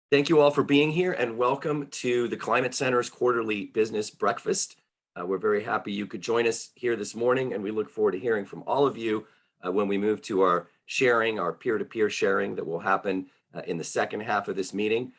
Thank you all for being here and welcome to the Climate Center's quarterly business breakfast. We're very happy you could join us here this morning, and we look forward to hearing from all of you when we move to our sharing, our peer-to-peer sharing that will happen in the second half of this meeting.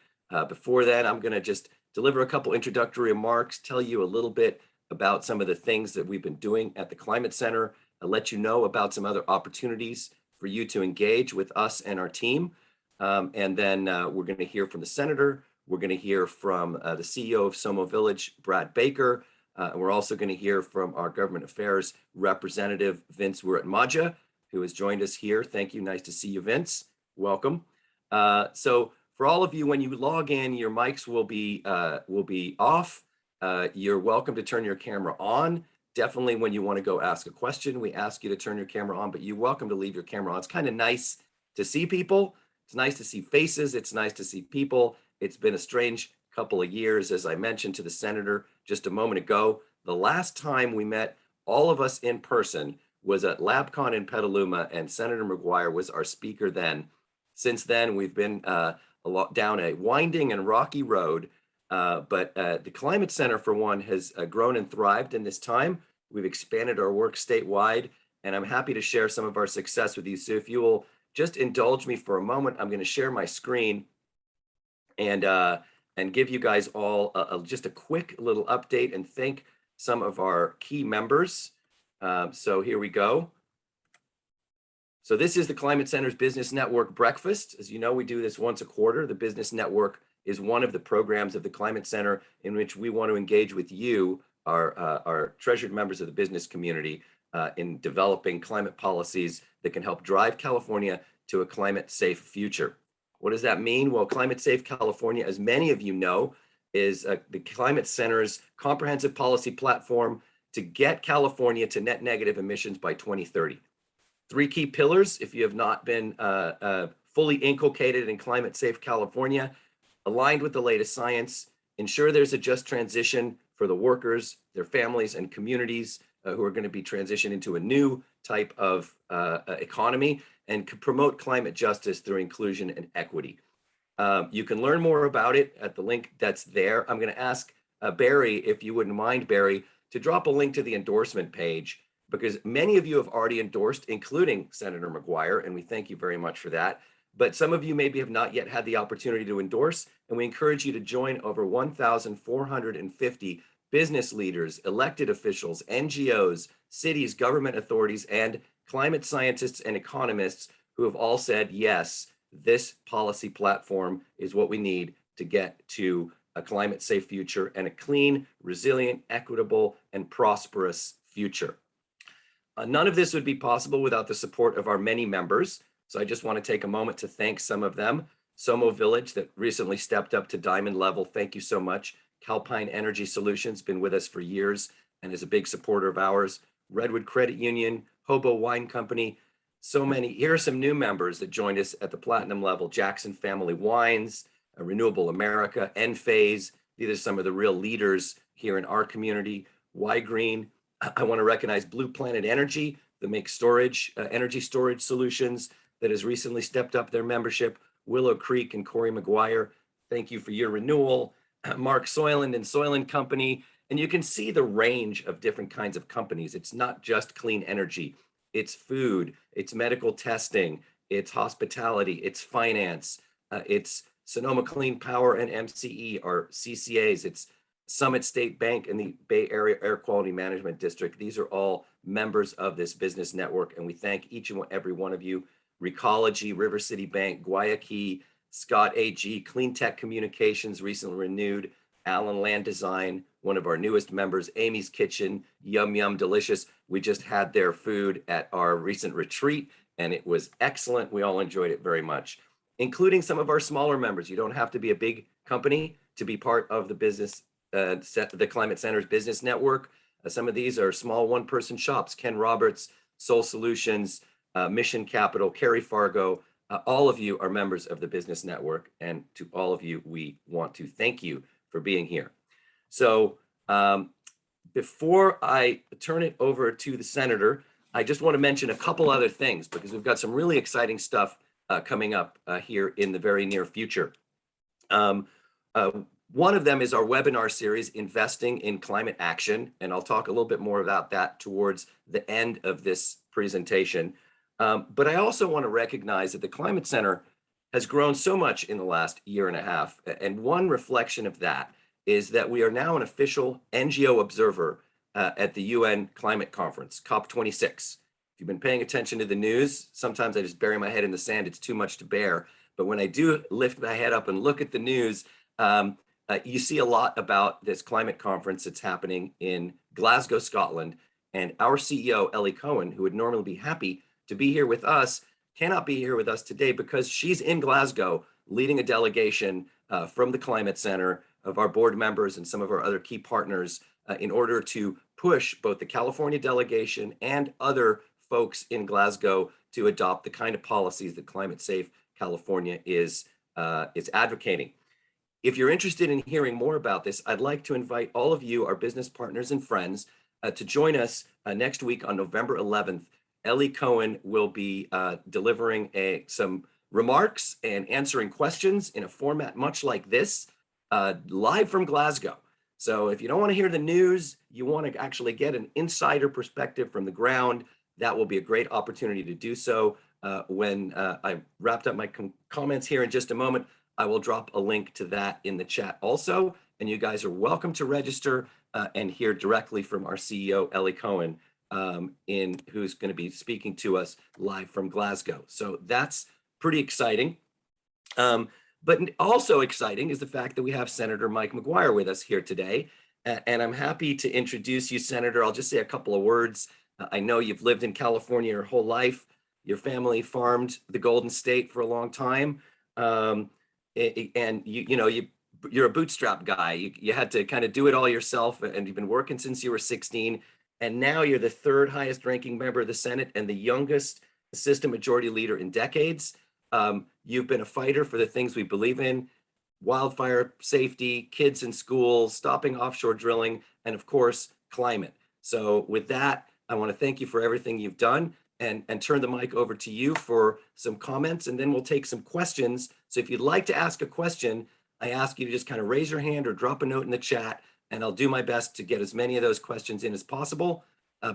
Before that, I'm going to just deliver a couple introductory remarks, tell you a little bit about some of the things that we've been doing at the Climate Center, let you know about some other opportunities for you to engage with us and our team. And then we're going to hear from the senator. We're going to hear from the CEO of Somo Village, Brad Baker. And we're also going to hear from our government affairs representative, Vince Wiratmaja, who has joined us here. Thank you. Nice to see you, Vince. Welcome. So for all of you, when you log in, your mics will be off. You're welcome to turn your camera on. Definitely when you want to go ask a question, we ask you to turn your camera on, but you're welcome to leave your camera on. It's kind of nice to see people. It's nice to see faces. It's nice to see people. It's been a strange couple of years, as I mentioned to the senator just a moment ago. The last time we met, all of us in person, was at LabCon in Petaluma, and Senator McGuire was our speaker then. Since then, we've been down a winding and rocky road, but the Climate Center, for one, has grown and thrived in this time. We've expanded our work statewide, and I'm happy to share some of our success with you. So if you will just indulge me for a moment, I'm going to share my screen and give you guys all just a quick little update and thank some of our key members. So here we go. So this is the Climate Center's Business Network Breakfast. As you know, we do this once a quarter. The Business Network is one of the programs of the Climate Center in which we want to engage with you, our treasured members of the business community, in developing climate policies that can help drive California to a climate safe future. What does that mean? Well, Climate Safe California, as many of you know, is the Climate Center's comprehensive policy platform to get California to net negative emissions by 2030. Three key pillars, if you have not been fully inculcated in Climate Safe California: aligned with the latest science, ensure there's a just transition for the workers, their families, and communities who are going to be transitioned into a new type of economy, and promote climate justice through inclusion and equity. You can learn more about it at the link that's there. I'm going to ask Barry, if you wouldn't mind, Barry, to drop a link to the endorsement page, because many of you have already endorsed, including Senator McGuire, and we thank you very much for that. But some of you maybe have not yet had the opportunity to endorse, and we encourage you to join over 1,450 business leaders, elected officials, NGOs, cities, government authorities, and climate scientists and economists who have all said, yes, this policy platform is what we need to get to a climate safe future and a clean, resilient, equitable, and prosperous future. None of this would be possible without the support of our many members. So I just want to take a moment to thank some of them. Somo Village, that recently stepped up to diamond level. Thank you so much. Calpine Energy Solutions, been with us for years and is a big supporter of ours. Redwood Credit Union, Hobo Wine Company, so many. Here are some new members that joined us at the platinum level: Jackson Family Wines, Renewable America, Enphase. These are some of the real leaders here in our community. Y Green. I want to recognize Blue Planet Energy, that makes storage, energy storage solutions, that has recently stepped up their membership. Willow Creek and Corey McGuire, thank you for your renewal. Mark Soyland and Soyland Company. And you can see the range of different kinds of companies. It's not just clean energy. It's food, it's medical testing, it's hospitality, it's finance, it's Sonoma Clean Power and MCE, or CCAs, it's Summit State Bank and the Bay Area Air Quality Management District. These are all members of this business network, and we thank each and every one of you. Recology, River City Bank, Guayaquil, Scott AG, Clean Tech Communications, recently renewed, Allen Land Design, one of our newest members, Amy's Kitchen, Yum Yum Delicious. We just had their food at our recent retreat, and it was excellent. We all enjoyed it very much, including some of our smaller members. You don't have to be a big company to be part of the business, the Climate Center's business network. Some of these are small one-person shops: Ken Roberts, Soul Solutions, Mission Capital, Cary Fargo. All of you are members of the business network, and to all of you, we want to thank you for being here. So before I turn it over to the senator, I just want to mention a couple other things, because we've got some really exciting stuff coming up here in the very near future. Um, uh, One of them is our webinar series, Investing in Climate Action, and I'll talk a little bit more about that towards the end of this presentation. But I also want to recognize that the Climate Center has grown so much in the last year and a half, and one reflection of that is that we are now an official NGO observer at the UN Climate Conference, COP26. If you've been paying attention to the news, sometimes I just bury my head in the sand. It's too much to bear. But when I do lift my head up and look at the news, you see a lot about this climate conference that's happening in Glasgow, Scotland. And our CEO, Ellie Cohen, who would normally be happy to be here with us, cannot be here with us today because she's in Glasgow leading a delegation from the Climate Center of our board members and some of our other key partners in order to push both the California delegation and other folks in Glasgow to adopt the kind of policies that Climate Safe California is advocating. If you're interested in hearing more about this, I'd like to invite all of you, our business partners and friends, to join us next week on November 11th. Ellie Cohen will be delivering some remarks and answering questions in a format much like this, live from Glasgow. So if you don't want to hear the news, you want to actually get an insider perspective from the ground, that will be a great opportunity to do so. When I wrapped up my comments here in just a moment, I will drop a link to that in the chat also. And you guys are welcome to register and hear directly from our CEO, Ellie Cohen, who's going to be speaking to us live from Glasgow. So that's pretty exciting. But also exciting is the fact that we have Senator Mike McGuire with us here today. And I'm happy to introduce you, Senator. I'll just say a couple of words. I know you've lived in California your whole life. Your family farmed the Golden State for a long time. And you're a bootstrap guy. You had to kind of do it all yourself, and you've been working since you were 16. And now you're the third highest ranking member of the Senate and the youngest assistant majority leader in decades. You've been a fighter for the things we believe in: wildfire safety, kids in schools, stopping offshore drilling, and of course, climate. So with that, I want to thank you for everything you've done and turn the mic over to you for some comments, and then we'll take some questions. So if you'd like to ask a question, I ask you to just kind of raise your hand or drop a note in the chat, and I'll do my best to get as many of those questions in as possible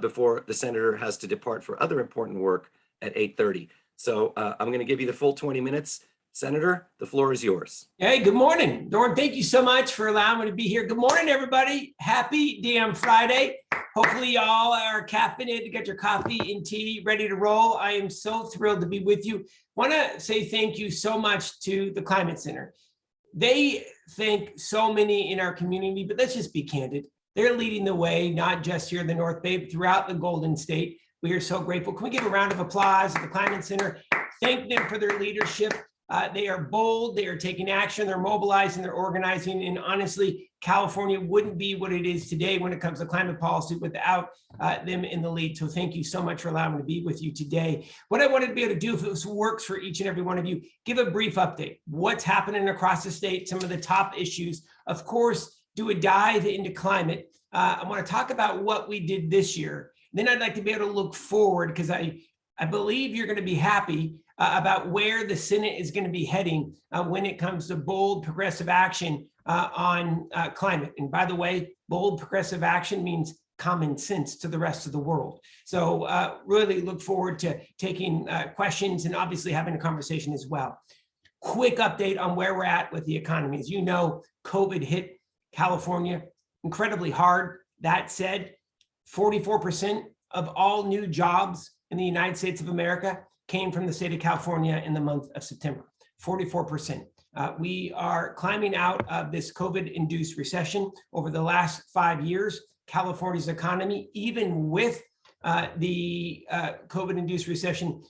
before the senator has to depart for other important work at 8:30. So I'm going to give you the full 20 minutes. Senator, the floor is yours. Hey, good morning. Dorn, thank you so much for allowing me to be here. Good morning, everybody. Happy damn Friday. Hopefully y'all are caffeinated to get your coffee and tea ready to roll. I am so thrilled to be with you. Want to say thank you so much to the Climate Center. They thank so many in our community, but let's just be candid. They're leading the way, not just here in the North Bay, but throughout the Golden State. We are so grateful. Can we give a round of applause to the Climate Center? Thank them for their leadership. They are bold, they are taking action, they're mobilizing, they're organizing, and honestly, California wouldn't be what it is today when it comes to climate policy without them in the lead. So thank you so much for allowing me to be with you today. What I wanted to be able to do, if this works for each and every one of you, give a brief update. What's happening across the state, some of the top issues. Of course, do a dive into climate. I want to talk about what we did this year. Then I'd like to be able to look forward, because I believe you're going to be happy about where the Senate is going to be heading when it comes to bold progressive action on climate. And by the way, bold progressive action means common sense to the rest of the world. So really look forward to taking questions and obviously having a conversation as well. Quick update on where we're at with the economy. As you know, COVID hit California incredibly hard. That said, 44% of all new jobs in the United States of America came from the state of California in the month of September, 44%. We are climbing out of this COVID-induced recession. Over the last 5 years, California's economy, even with the COVID-induced recession,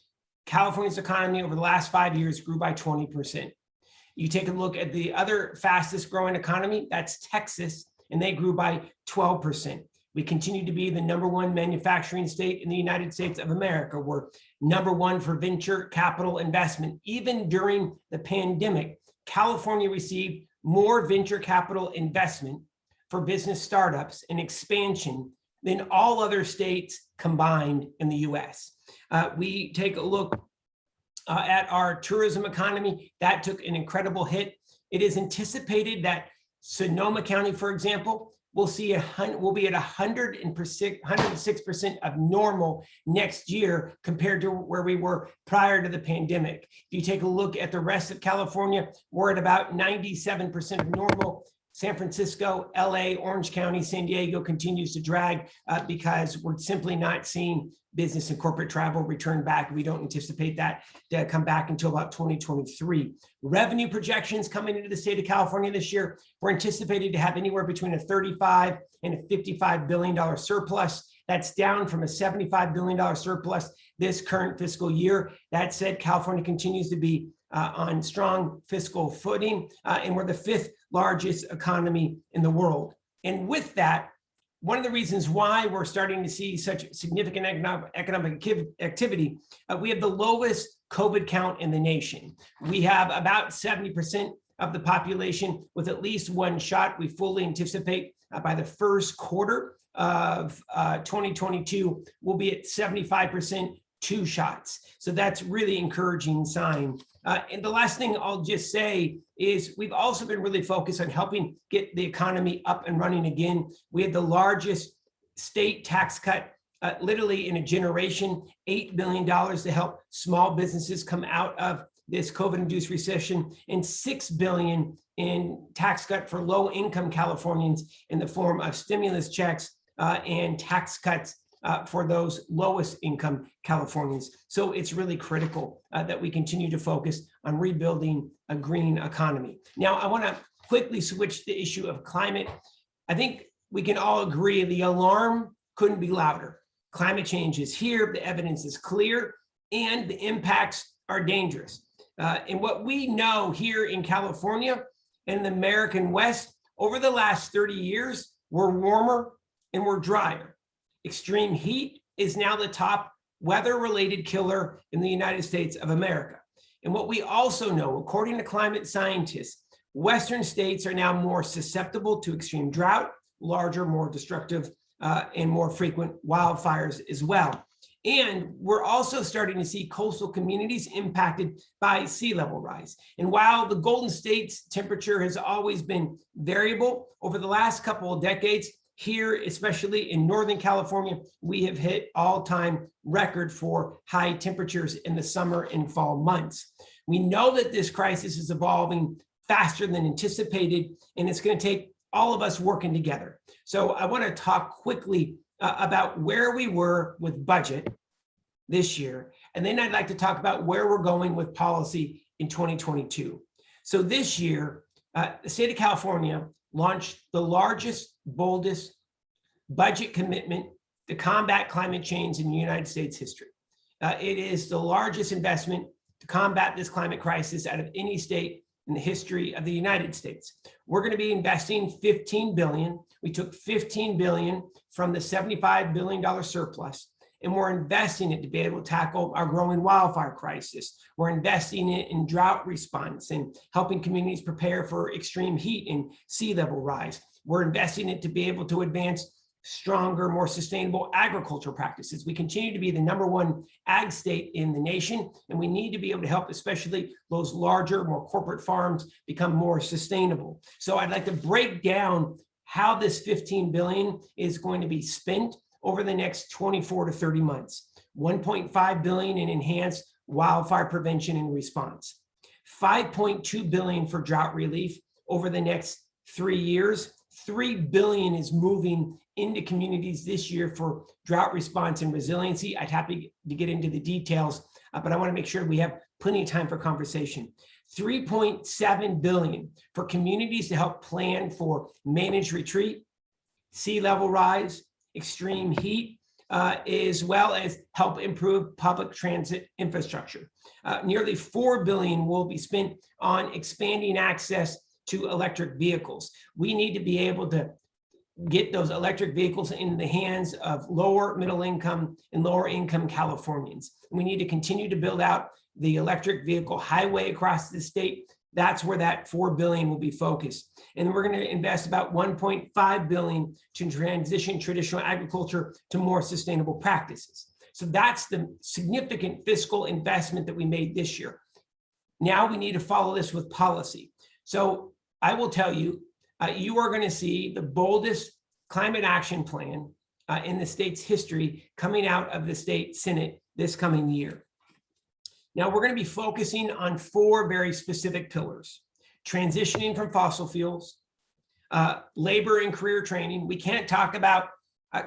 California's economy over the last 5 years grew by 20%. You take a look at the other fastest growing economy, that's Texas, and they grew by 12%. We continue to be the #1 manufacturing state in the United States of America. We're #1 for venture capital investment. Even during the pandemic, California received more venture capital investment for business startups and expansion than all other states combined in the US. We take a look at our tourism economy. That took an incredible hit It is anticipated that Sonoma County, for example, will be at 106% of normal next year compared to where we were prior to the pandemic. If you take a look at the rest of California, we're at about 97% of normal. San Francisco, LA, Orange County, San Diego continues to drag because we're simply not seeing business and corporate travel return back. We don't anticipate that to come back until about 2023. Revenue projections coming into the state of California this year, we're anticipated to have anywhere between a $35 and a $55 billion surplus. That's down from a $75 billion surplus this current fiscal year. That said, California continues to be on strong fiscal footing, and we're the 5th largest economy in the world. And with that, one of the reasons why we're starting to see such significant economic activity, we have the lowest COVID count in the nation. We have about 70% of the population with at least one shot. We fully anticipate by the first quarter of 2022, we'll be at 75% 2 shots. So that's really encouraging sign. And the last thing I'll just say is we've also been really focused on helping get the economy up and running again. We had the largest state tax cut literally in a generation, $8 billion to help small businesses come out of this COVID-induced recession, and $6 billion in tax cut for low-income Californians in the form of stimulus checks and tax cuts for those lowest income Californians. So it's really critical that we continue to focus on rebuilding a green economy. Now, I want to quickly switch to the issue of climate. I think we can all agree the alarm couldn't be louder. Climate change is here, the evidence is clear, and the impacts are dangerous. And what we know here in California and the American West, over the last 30 years, we're warmer and we're drier. Extreme heat is now the top weather-related killer in the United States of America. And what we also know, according to climate scientists, Western states are now more susceptible to extreme drought, larger, more destructive, and more frequent wildfires as well. And we're also starting to see coastal communities impacted by sea level rise. And while the Golden State's temperature has always been variable, over the last couple of decades, here, especially in Northern California, we have hit all-time record for high temperatures in the summer and fall months. We know that this crisis is evolving faster than anticipated, and it's going to take all of us working together. So I want to talk quickly about where we were with budget this year, and then I'd like to talk about where we're going with policy in 2022. So this year, the state of California launched the largest, boldest budget commitment to combat climate change in the United States history. It is the largest investment to combat this climate crisis out of any state in the history of the United States. We're going to be investing $15 billion. We took $15 billion from the $75 billion surplus, and we're investing it to be able to tackle our growing wildfire crisis. We're investing it in drought response and helping communities prepare for extreme heat and sea level rise. We're investing it to be able to advance stronger, more sustainable agricultural practices. We continue to be the #1 ag state in the nation, and we need to be able to help especially those larger, more corporate farms become more sustainable. So I'd like to break down how this $15 billion is going to be spent over the next 24 to 30 months. $1.5 billion in enhanced wildfire prevention and response. $5.2 billion for drought relief over the next 3 years. $3 billion is moving into communities this year for drought response and resiliency. I'd happy to get into the details, but I want to make sure we have plenty of time for conversation. $3.7 billion for communities to help plan for managed retreat, sea level rise, extreme heat, as well as help improve public transit infrastructure. Nearly $4 billion will be spent on expanding access to electric vehicles. We need to be able to get those electric vehicles in the hands of lower middle income and lower income Californians. We need to continue to build out the electric vehicle highway across the state. That's where that $4 billion will be focused. And we're going to invest about $1.5 billion to transition traditional agriculture to more sustainable practices. So that's the significant fiscal investment that we made this year. Now we need to follow this with policy. So I will tell you, you are going to see the boldest climate action plan in the state's history coming out of the state Senate this coming year. Now, we're going to be focusing on 4 very specific pillars: transitioning from fossil fuels, labor and career training. We can't talk about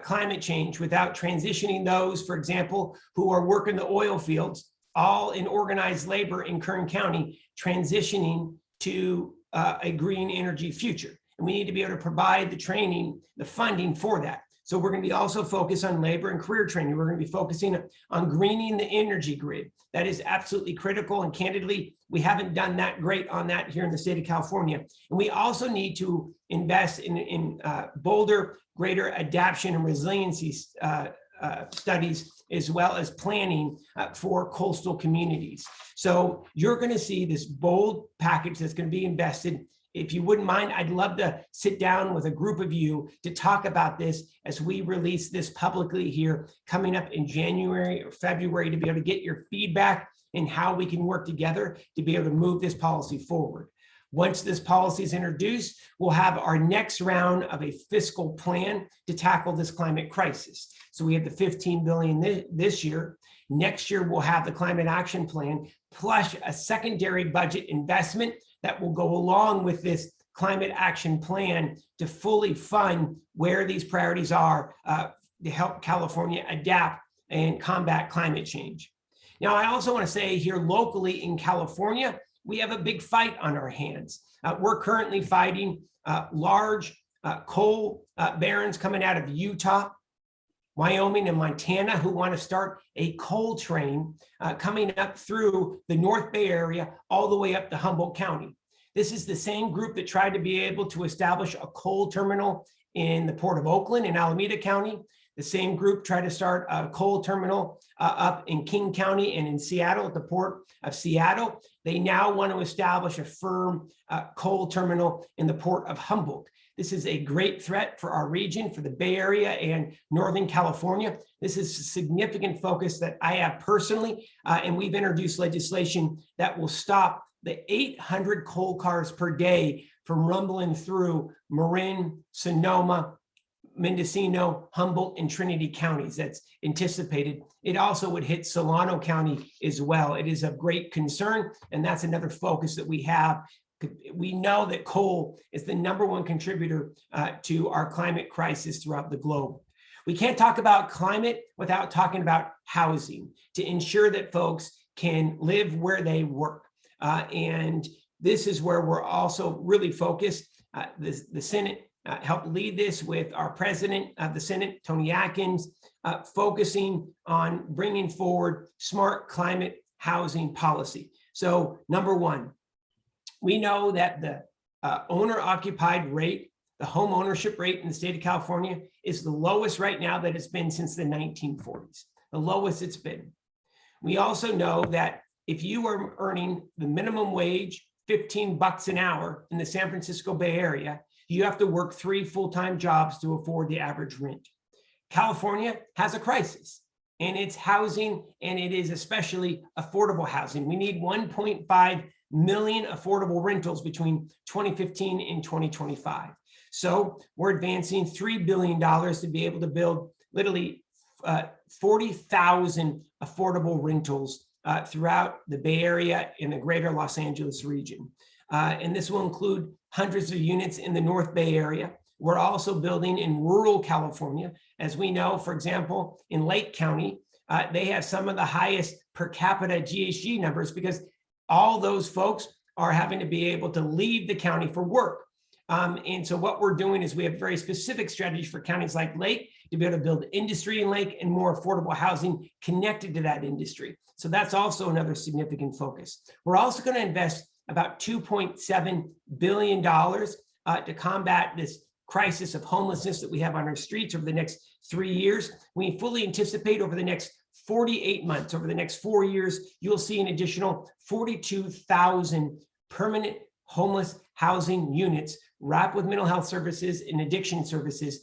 climate change without transitioning those, for example, who are working the oil fields, all in organized labor in Kern County, transitioning to a green energy future. And we need to be able to provide the training, the funding for that. So we're going to be also focused on labor and career training. We're going to be focusing on greening the energy grid. That is absolutely critical. And candidly, we haven't done that great on that here in the state of California. And we also need to invest in bolder, greater adaptation and resiliency studies, as well as planning for coastal communities. So you're going to see this bold package that's going to be invested. If you wouldn't mind, I'd love to sit down with a group of you to talk about this as we release this publicly here coming up in January or February, to be able to get your feedback and how we can work together to be able to move this policy forward. Once this policy is introduced, we'll have our next round of a fiscal plan to tackle this climate crisis. So we have the $15 billion this year. Next year, we'll have the climate action plan, plus a secondary budget investment that will go along with this climate action plan to fully fund where these priorities are to help California adapt and combat climate change. Now, I also want to say here locally in California, we have a big fight on our hands. We're currently fighting large coal barons coming out of Utah, Wyoming, and Montana, who want to start a coal train coming up through the North Bay area all the way up to Humboldt County. This is the same group that tried to be able to establish a coal terminal in the Port of Oakland in Alameda County. The same group tried to start a coal terminal up in King County and in Seattle at the Port of Seattle. They now want to establish a firm coal terminal in the Port of Humboldt. This is a great threat for our region, for the Bay Area and Northern California. This is a significant focus that I have personally, and we've introduced legislation that will stop the 800 coal cars per day from rumbling through Marin, Sonoma, Mendocino, Humboldt, and Trinity counties. That's anticipated. It also would hit Solano County as well. It is of great concern, and that's another focus that we have. We know that coal is the #1 contributor to our climate crisis throughout the globe. We can't talk about climate without talking about housing to ensure that folks can live where they work. And this is where we're also really focused. The Senate helped lead this with our president of the Senate, Tony Atkins, focusing on bringing forward smart climate housing policy. So #1, we know that the owner-occupied rate, the home ownership rate in the state of California, is the lowest right now that it's been since the 1940s, the lowest it's been. We also know that if you are earning the minimum wage, $15 an hour in the San Francisco Bay Area, you have to work 3 full-time jobs to afford the average rent. California has a crisis, and it's housing, and it is especially affordable housing. We need 1.5 million affordable rentals between 2015 and 2025. So we're advancing $3 billion to be able to build literally 40,000 affordable rentals throughout the Bay Area and the greater Los Angeles region. And this will include hundreds of units in the North Bay Area. We're also building in rural California. As we know, for example, in Lake County, they have some of the highest per capita GHG numbers because all those folks are having to be able to leave the county for work. And so what we're doing is we have very specific strategies for counties like Lake to be able to build industry in Lake and more affordable housing connected to that industry. So that's also another significant focus. We're also going to invest about $2.7 billion to combat this crisis of homelessness that we have on our streets over the next 3 years. We fully anticipate over the next 48 months, over the next 4 years, you'll see an additional 42,000 permanent homeless housing units wrapped with mental health services and addiction services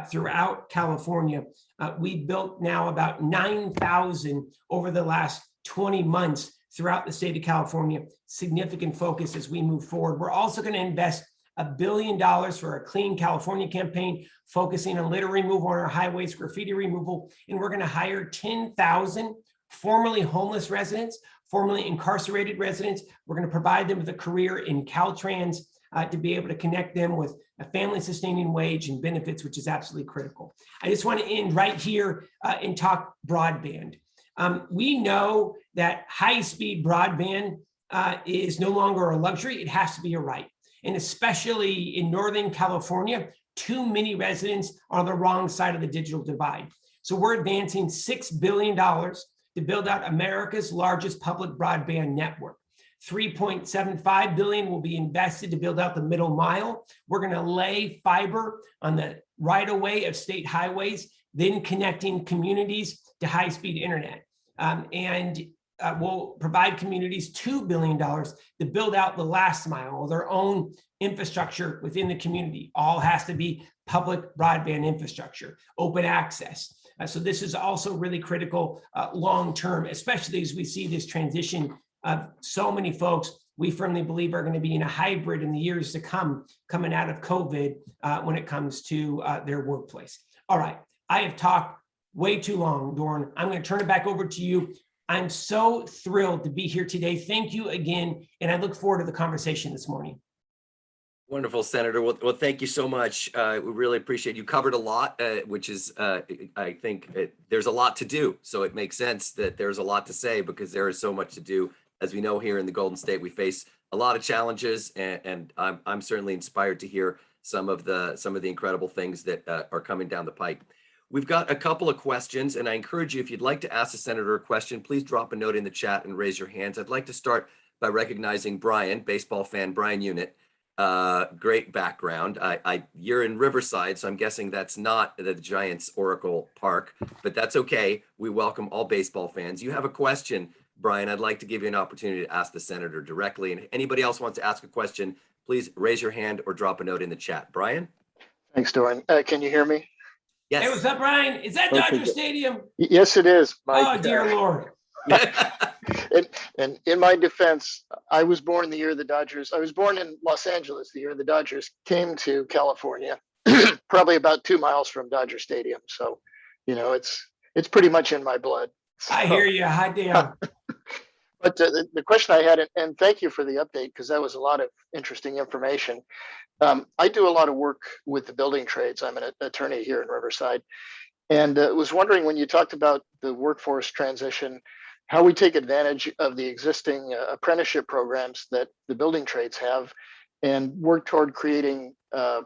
throughout California. We've built now about 9,000 over the last 20 months throughout the state of California. Significant focus as we move forward. We're also going to invest $1 billion for a Clean California campaign, focusing on litter removal on our highways, graffiti removal, and we're going to hire 10,000 formerly homeless residents, formerly incarcerated residents. We're going to provide them with a career in Caltrans to be able to connect them with a family-sustaining wage and benefits, which is absolutely critical. I just want to end right here and talk broadband. We know that high-speed broadband is no longer a luxury. It has to be a right. And especially in Northern California, too many residents are on the wrong side of the digital divide. So we're advancing $6 billion to build out America's largest public broadband network. $3.75 billion will be invested to build out the middle mile. We're going to lay fiber on the right-of-way of state highways, then connecting communities to high-speed internet. We'll provide communities $2 billion to build out the last mile, or their own infrastructure within the community. All has to be public broadband infrastructure, open access. So this is also really critical long-term, especially as we see this transition of so many folks we firmly believe are going to be in a hybrid in the years to come, coming out of COVID when it comes to their workplace. All right, I have talked way too long, Doran. I'm going to turn it back over to you. I'm so thrilled to be here today. Thank you again, and I look forward to the conversation this morning. Wonderful, Senator. Well, thank you so much. We really appreciate you covered a lot, which is, I think there's a lot to do. So it makes sense that there's a lot to say because there is so much to do. As we know, here in the Golden State, we face a lot of challenges, and I'm certainly inspired to hear some of the incredible things that are coming down the pike. We've got a couple of questions, and I encourage you, if you'd like to ask the senator a question, please drop a note in the chat and raise your hands. I'd like to start by recognizing Brian, baseball fan, Brian Unit. Great background. You're in Riverside, so I'm guessing that's not the Giants Oracle Park, but that's okay. We welcome all baseball fans. You have a question, Brian. I'd like to give you an opportunity to ask the senator directly. And if anybody else wants to ask a question, please raise your hand or drop a note in the chat. Brian? Thanks, Doran. Can you hear me? Yes. Hey, what's up, Brian? Is that Dodger Stadium? Yes, it is, Mike. Oh, dear Lord. And in my defense, I was born the year the Dodgers, I was born in Los Angeles the year the Dodgers came to California, probably about 2 miles from Dodger Stadium. So, you know, it's pretty much in my blood. So, I hear you. Hot damn. But the question I had, and thank you for the update, because that was a lot of interesting information. I do a lot of work with the building trades. I'm an attorney here in Riverside, and was wondering, when you talked about the workforce transition, how we take advantage of the existing apprenticeship programs that the building trades have and work toward creating a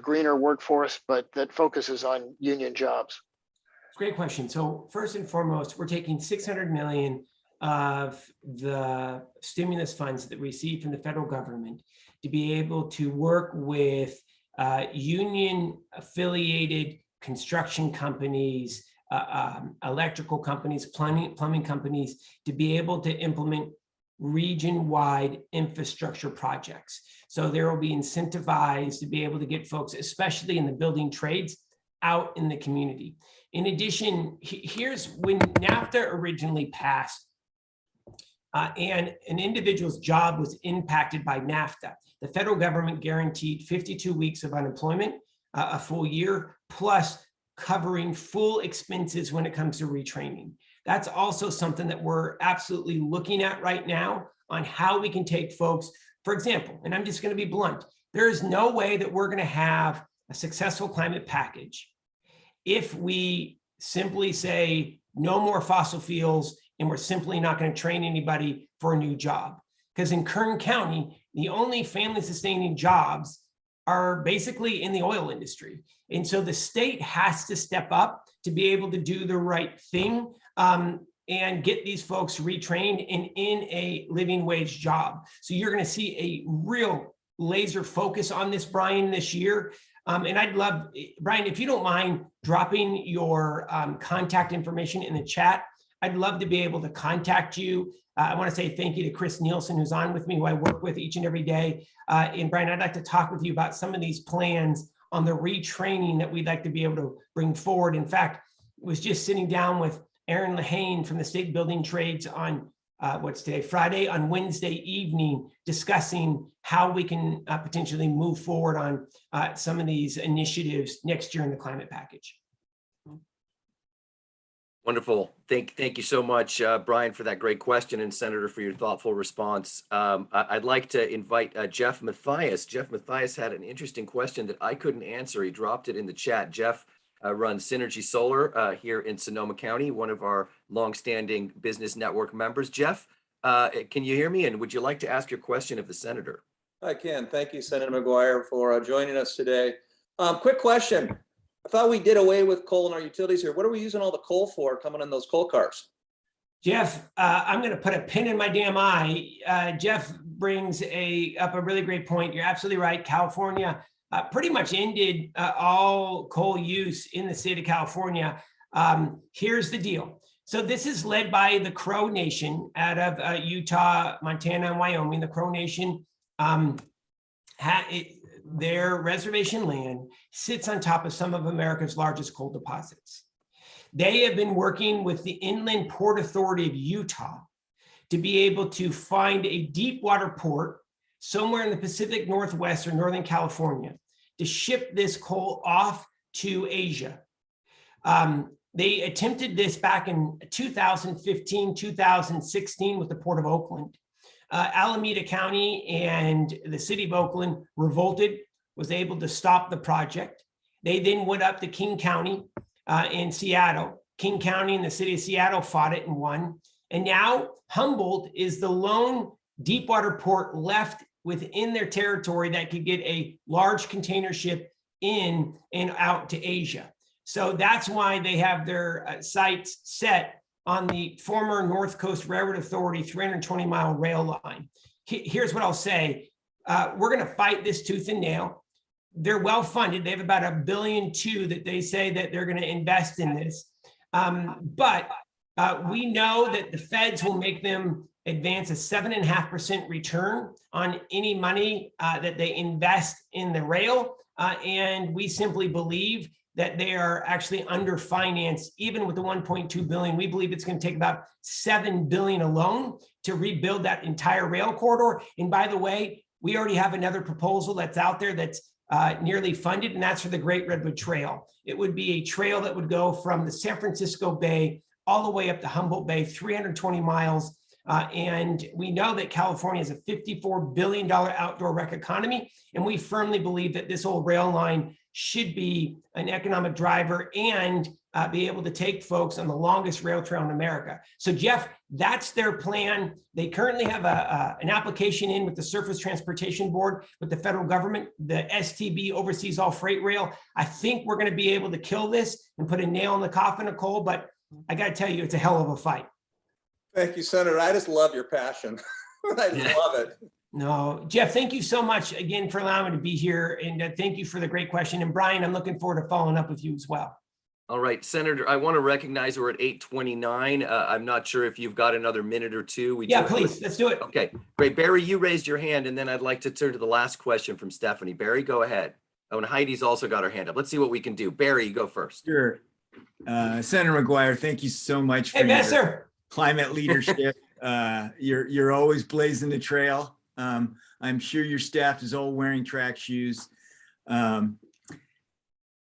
greener workforce, but that focuses on union jobs. Great question. So first and foremost, we're taking $600 million of the stimulus funds that we receive from the federal government to be able to work with union affiliated construction companies, electrical companies, plumbing companies, to be able to implement region-wide infrastructure projects. So there will be incentivized to be able to get folks, especially in the building trades, out in the community. In addition, here's when NAFTA originally passed, and an individual's job was impacted by NAFTA. The federal government guaranteed 52 weeks of unemployment, a full year, plus covering full expenses when it comes to retraining. That's also something that we're absolutely looking at right now on how we can take folks, for example, and I'm just going to be blunt, there is no way that we're going to have a successful climate package if we simply say no more fossil fuels and we're simply not going to train anybody for a new job. Because in Kern County, the only family sustaining jobs are basically in the oil industry. And so the state has to step up to be able to do the right thing and get these folks retrained and in a living wage job. So you're going to see a real laser focus on this, Brian, this year. And I'd love, Brian, if you don't mind dropping your contact information in the chat, I'd love to be able to contact you. I want to say thank you to Chris Nielsen, who's on with me, who I work with each and every day. And Brian, I'd like to talk with you about some of these plans on the retraining that we'd like to be able to bring forward. In fact, was just sitting down with Aaron Lehane from the State Building Trades on what's today, Friday, on Wednesday evening, discussing how we can potentially move forward on some of these initiatives next year in the climate package. Wonderful. Thank you so much, Brian, for that great question, and Senator, for your thoughtful response. I'd like to invite Jeff Mathias. Jeff Mathias had an interesting question that I couldn't answer. He dropped it in the chat. Jeff runs Synergy Solar here in Sonoma County, one of our longstanding business network members. Jeff, can you hear me? And would you like to ask your question of the senator? I can. Thank you, Senator McGuire, for joining us today. Quick question. I thought we did away with coal in our utilities here. What are we using all the coal for coming in those coal cars? Jeff, I'm going to put a pin in my damn eye. Jeff brings up a really great point. You're absolutely right. California pretty much ended all coal use in the state of California. Here's the deal. So this is led by the Crow Nation out of Utah, Montana, and Wyoming. The Crow Nation, their reservation land sits on top of some of America's largest coal deposits. They have been working with the Inland Port Authority of Utah to be able to find a deep water port somewhere in the Pacific Northwest or Northern California to ship this coal off to Asia. They attempted this back in 2015, 2016 with the Port of Oakland. Alameda County and the city of Oakland revolted, was able to stop the project. They then went up to King County in Seattle. King County and the city of Seattle fought it and won. And now Humboldt is the lone deep water port left within their territory that could get a large container ship in and out to Asia. So that's why they have their sights set on the former North Coast Railroad Authority 320-mile rail line. Here's what I'll say. We're going to fight this tooth and nail. They're well funded. They have about $1.2 billion that they say that they're going to invest in this. But we know that the feds will make them advance a 7.5% return on any money that they invest in the rail. And we simply believe that they are actually underfinanced, even with the $1.2 billion. We believe it's going to take about $7 billion alone to rebuild that entire rail corridor. And by the way, we already have another proposal that's out there that's nearly funded, and that's for the Great Redwood Trail. It would be a trail that would go from the San Francisco Bay all the way up to Humboldt Bay, 320 miles. And we know that California is a $54 billion outdoor rec economy, and we firmly believe that this old rail line should be an economic driver and be able to take folks on the longest rail trail in America. So Jeff, that's their plan. They currently have an application in with the Surface Transportation Board with the federal government. The STB oversees all freight rail. I think we're going to be able to kill this and put a nail in the coffin of coal, but I got to tell you, it's a hell of a fight. Thank you, Senator. I just love your passion. I love it. No, Jeff, thank you so much again for allowing me to be here. And thank you for the great question. And Brian, I'm looking forward to following up with you as well. All right, Senator, I want to recognize we're at 8:29. I'm not sure if you've got another minute or two. Yeah, please, let's do it. Okay, great. Barry, you raised your hand, and then I'd like to turn to the last question from Stephanie. Barry, go ahead. Oh, and Heidi's also got her hand up. Let's see what we can do. Barry, you go first. Sure. Senator McGuire, thank you so much for your climate leadership. You're always blazing the trail. I'm sure your staff is all wearing track shoes.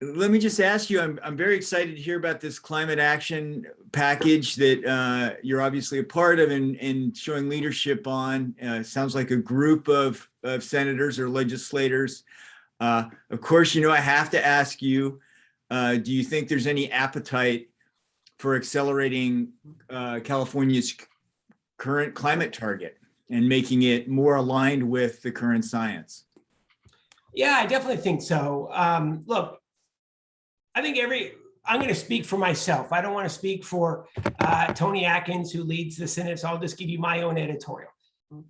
Let me just ask you, I'm very excited to hear about this climate action package that you're obviously a part of and showing leadership on. Sounds like a group of senators or legislators. Of course, I have to ask you, do you think there's any appetite for accelerating California's current climate target and making it more aligned with the current science? Yeah, I definitely think so. Look, I think I'm going to speak for myself. I don't want to speak for Tony Atkins, who leads the Senate, so I'll just give you my own editorial.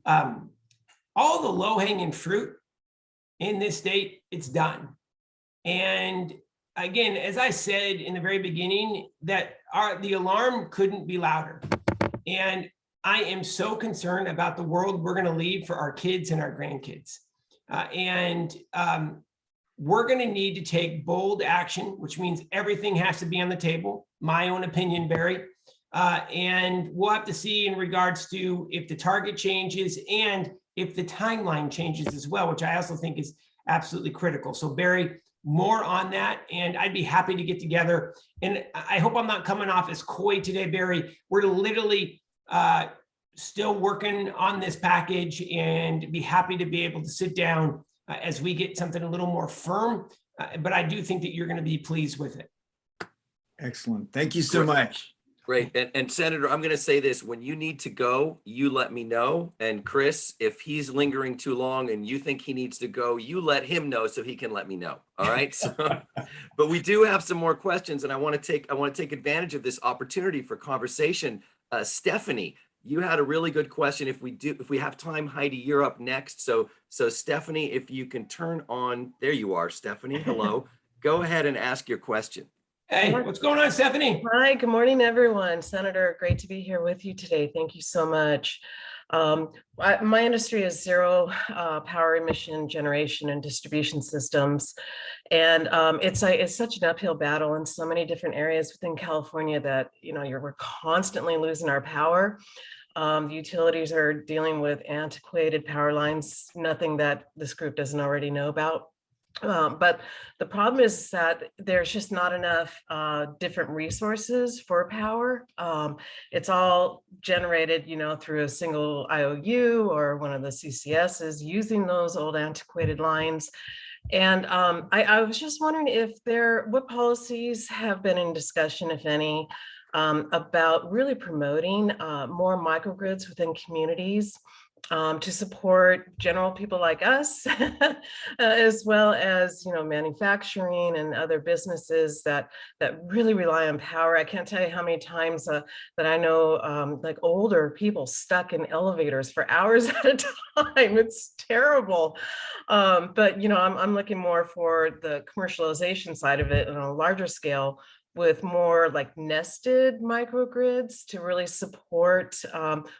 All the low-hanging fruit in this state, it's done. And again, as I said in the very beginning, that the alarm couldn't be louder. And I am so concerned about the world we're going to leave for our kids and our grandkids. We're going to need to take bold action, which means everything has to be on the table. My own opinion, Barry. And we'll have to see in regards to if the target changes and if the timeline changes as well, which I also think is absolutely critical. So Barry, more on that, and I'd be happy to get together. And I hope I'm not coming off as coy today, Barry. We're literally still working on this package, and be happy to be able to sit down as we get something a little more firm. But I do think that you're going to be pleased with it. Excellent. Thank you so much. Great. And Senator, I'm going to say this: when you need to go, you let me know. And Chris, if he's lingering too long and you think he needs to go, you let him know so he can let me know. All right. So, but we do have some more questions, and I want to take advantage of this opportunity for conversation. Stephanie, you had a really good question. If we have time, Heidi, you're up next. So Stephanie, if you can turn on, there you are, Stephanie. Hello. Go ahead and ask your question. Hey, what's going on, Stephanie? Hi, good morning, everyone. Senator, great to be here with you today. Thank you so much. My industry is zero power emission generation and distribution systems. And it's such an uphill battle in so many different areas within California that, we're constantly losing our power. The utilities are dealing with antiquated power lines, nothing that this group doesn't already know about. But the problem is that there's just not enough different resources for power. It's all generated, through a single IOU or one of the CCSs using those old antiquated lines. And I was just wondering what policies have been in discussion, if any, about really promoting more microgrids within communities. To support general people like us, as well as manufacturing and other businesses that really rely on power. I can't tell you how many times that I know like older people stuck in elevators for hours at a time. It's terrible. But I'm looking more for the commercialization side of it on a larger scale, with more like nested microgrids to really support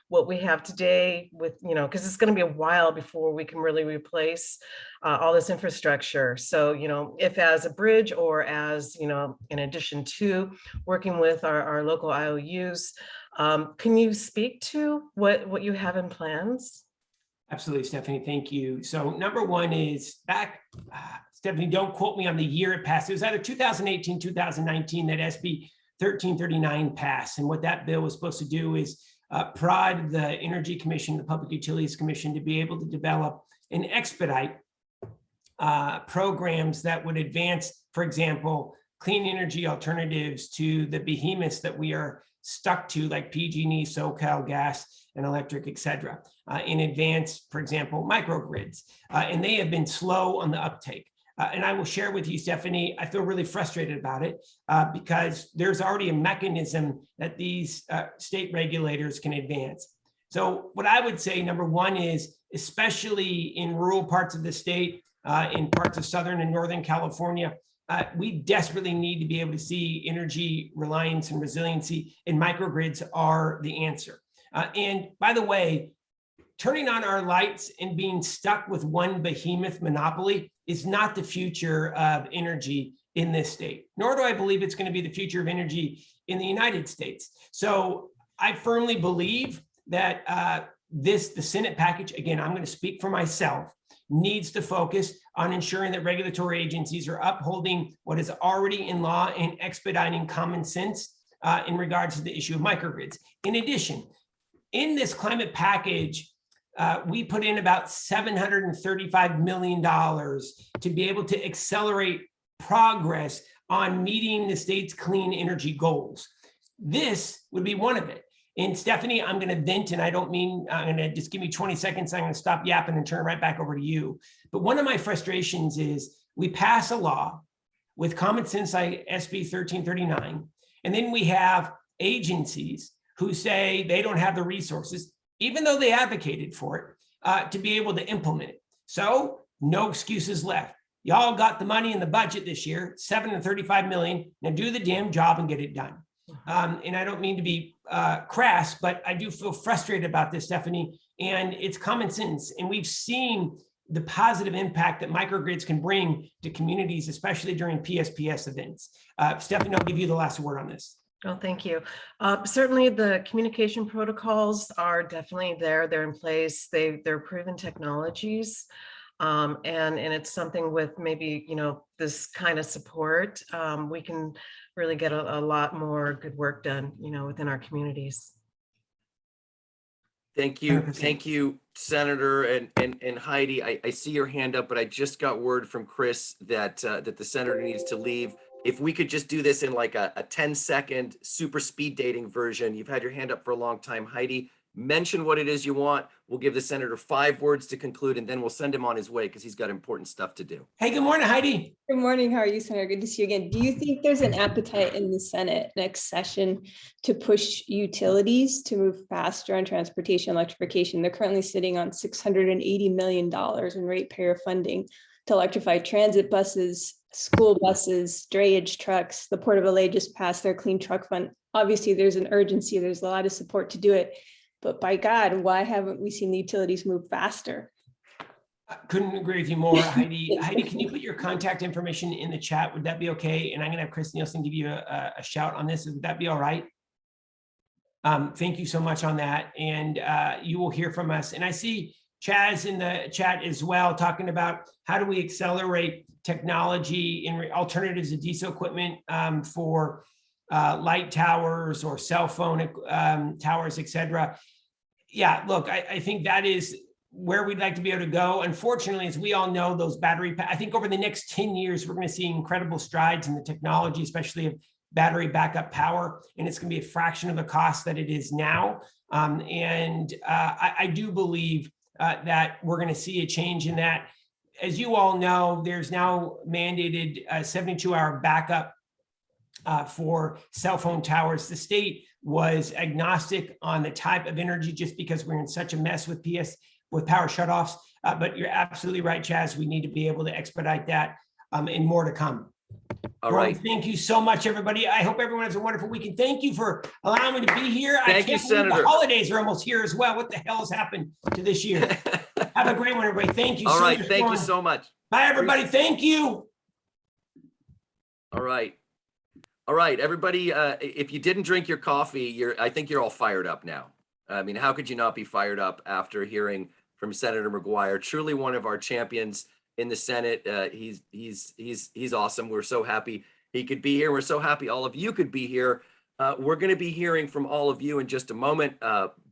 what we have today with, because it's going to be a while before we can really replace all this infrastructure. So, if as a bridge or as, in addition to working with our local IOUs, can you speak to what you have in plans? Absolutely, Stephanie. Thank you. So number one is back, Stephanie, don't quote me on the year it passed. It was either 2018, 2019 that SB 1339 passed. And what that bill was supposed to do is prod the Energy Commission, the Public Utilities Commission, to be able to develop and expedite programs that would advance, for example, clean energy alternatives to the behemoths that we are stuck to, like PG&E, SoCal Gas and Electric, et cetera, in advance, for example, microgrids. And they have been slow on the uptake. And I will share with you, Stephanie, I feel really frustrated about it because there's already a mechanism that these state regulators can advance. So what I would say, number one is, especially in rural parts of the state, in parts of Southern and Northern California, we desperately need to be able to see energy reliance and resiliency, and microgrids are the answer. And by the way, turning on our lights and being stuck with one behemoth monopoly is not the future of energy in this state, nor do I believe it's going to be the future of energy in the United States. So I firmly believe that the Senate package, again, I'm going to speak for myself, needs to focus on ensuring that regulatory agencies are upholding what is already in law and expediting common sense in regards to the issue of microgrids. In addition, in this climate package, we put in about $735 million to be able to accelerate progress on meeting the state's clean energy goals. This would be one of it. And Stephanie, I'm going to vent, and I don't mean, I'm going to just give me 20 seconds. I'm going to stop yapping and turn right back over to you. But one of my frustrations is we pass a law with common sense like SB 1339, and then we have agencies who say they don't have the resources, even though they advocated for it, to be able to implement it. So no excuses left. Y'all got the money in the budget this year, $735 million. Now do the damn job and get it done. And I don't mean to be crass, but I do feel frustrated about this, Stephanie, and it's common sense. And we've seen the positive impact that microgrids can bring to communities, especially during PSPS events. Stephanie, I'll give you the last word on this. Oh, thank you. Certainly the communication protocols are definitely there. They're in place. They're proven technologies. And it's something with maybe, this kind of support, we can really get a lot more good work done, within our communities. Thank you. 100%. Thank you, Senator and Heidi. I see your hand up, but I just got word from Chris that that the senator needs to leave. If we could just do this in like a 10-second super speed dating version. You've had your hand up for a long time. Heidi, mention what it is you want. We'll give the senator 5 words to conclude, and then we'll send him on his way because he's got important stuff to do. Hey, good morning, Heidi. Good morning. How are you, Senator? Good to see you again. Do you think there's an appetite in the Senate next session to push utilities to move faster on transportation electrification? They're currently sitting on $680 million in ratepayer funding to electrify transit buses, school buses, drayage trucks. The Port of LA just passed their clean truck fund. Obviously, there's an urgency. There's a lot of support to do it. But by God, why haven't we seen the utilities move faster? I couldn't agree with you more, Heidi. Heidi, can you put your contact information in the chat? Would that be okay? And I'm going to have Chris Nielsen give you a shout on this. Would that be all right? Thank you so much on that. And you will hear from us. And I see Chaz in the chat as well, talking about how do we accelerate technology in alternatives to diesel equipment for light towers or cell phone towers, et cetera. Yeah, look, I think that is where we'd like to be able to go. Unfortunately, as we all know, those I think over the next 10 years, we're going to see incredible strides in the technology, especially of battery backup power, and it's going to be a fraction of the cost that it is now. I do believe that we're going to see a change in that. As you all know, there's now mandated 72-hour backup for cell phone towers. The state was agnostic on the type of energy just because we're in such a mess with power shutoffs. But you're absolutely right, Chaz. We need to be able to expedite that and more to come. All right. Thank you so much, everybody. I hope everyone has a wonderful weekend. Thank you for allowing me to be here. Thank you, Senator. The holidays are almost here as well. What the hell has happened to this year? Have a great one, everybody. Thank you. All right. Thank you so much. Bye, everybody. Thank you. All right. All right, everybody, if you didn't drink your coffee, I think you're all fired up now. I mean, how could you not be fired up after hearing from Senator McGuire? Truly one of our champions in the Senate. He's awesome. We're so happy he could be here. We're so happy all of you could be here. We're going to be hearing from all of you in just a moment.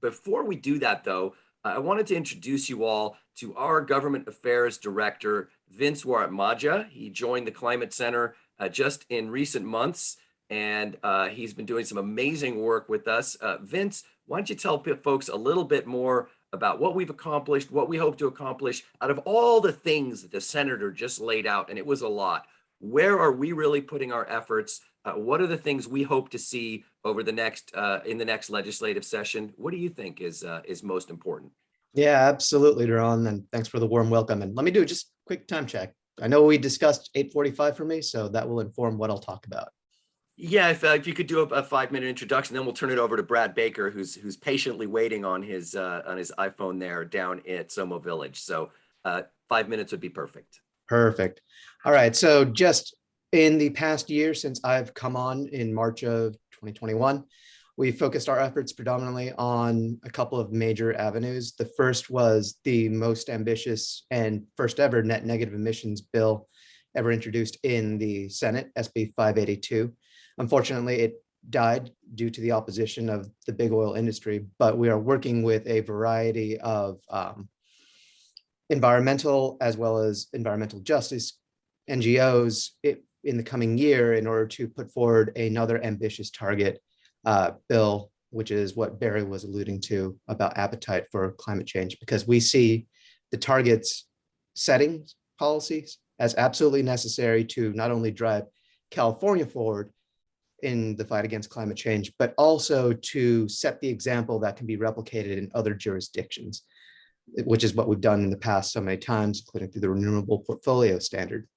Before we do that, though, I wanted to introduce you all to our Government Affairs Director, Vince Waratmaja. He joined the Climate Center just in recent months, and he's been doing some amazing work with us. Vince, why don't you tell folks a little bit more about what we've accomplished, what we hope to accomplish out of all the things that the senator just laid out, and it was a lot. Where are we really putting our efforts? What are the things we hope to see over the next in the next legislative session? What do you think is most important? Yeah, absolutely, Daron, and thanks for the warm welcome. And let me do just a quick time check. I know we discussed 8:45 for me, so that will inform what I'll talk about. Yeah, if you could do a 5-minute introduction, then we'll turn it over to Brad Baker, who's patiently waiting on his iPhone there down at Somo Village. So 5 minutes would be perfect. Perfect. All right. So just in the past year since I've come on in March of 2021, we focused our efforts predominantly on a couple of major avenues. The first was the most ambitious and first ever net negative emissions bill ever introduced in the Senate, SB 582. Unfortunately, it died due to the opposition of the big oil industry, but we are working with a variety of environmental as well as environmental justice NGOs in the coming year in order to put forward another ambitious target bill, which is what Barry was alluding to about appetite for climate change, because we see the targets setting policies as absolutely necessary to not only drive California forward in the fight against climate change, but also to set the example that can be replicated in other jurisdictions, which is what we've done in the past so many times, including through the Renewable Portfolio Standard.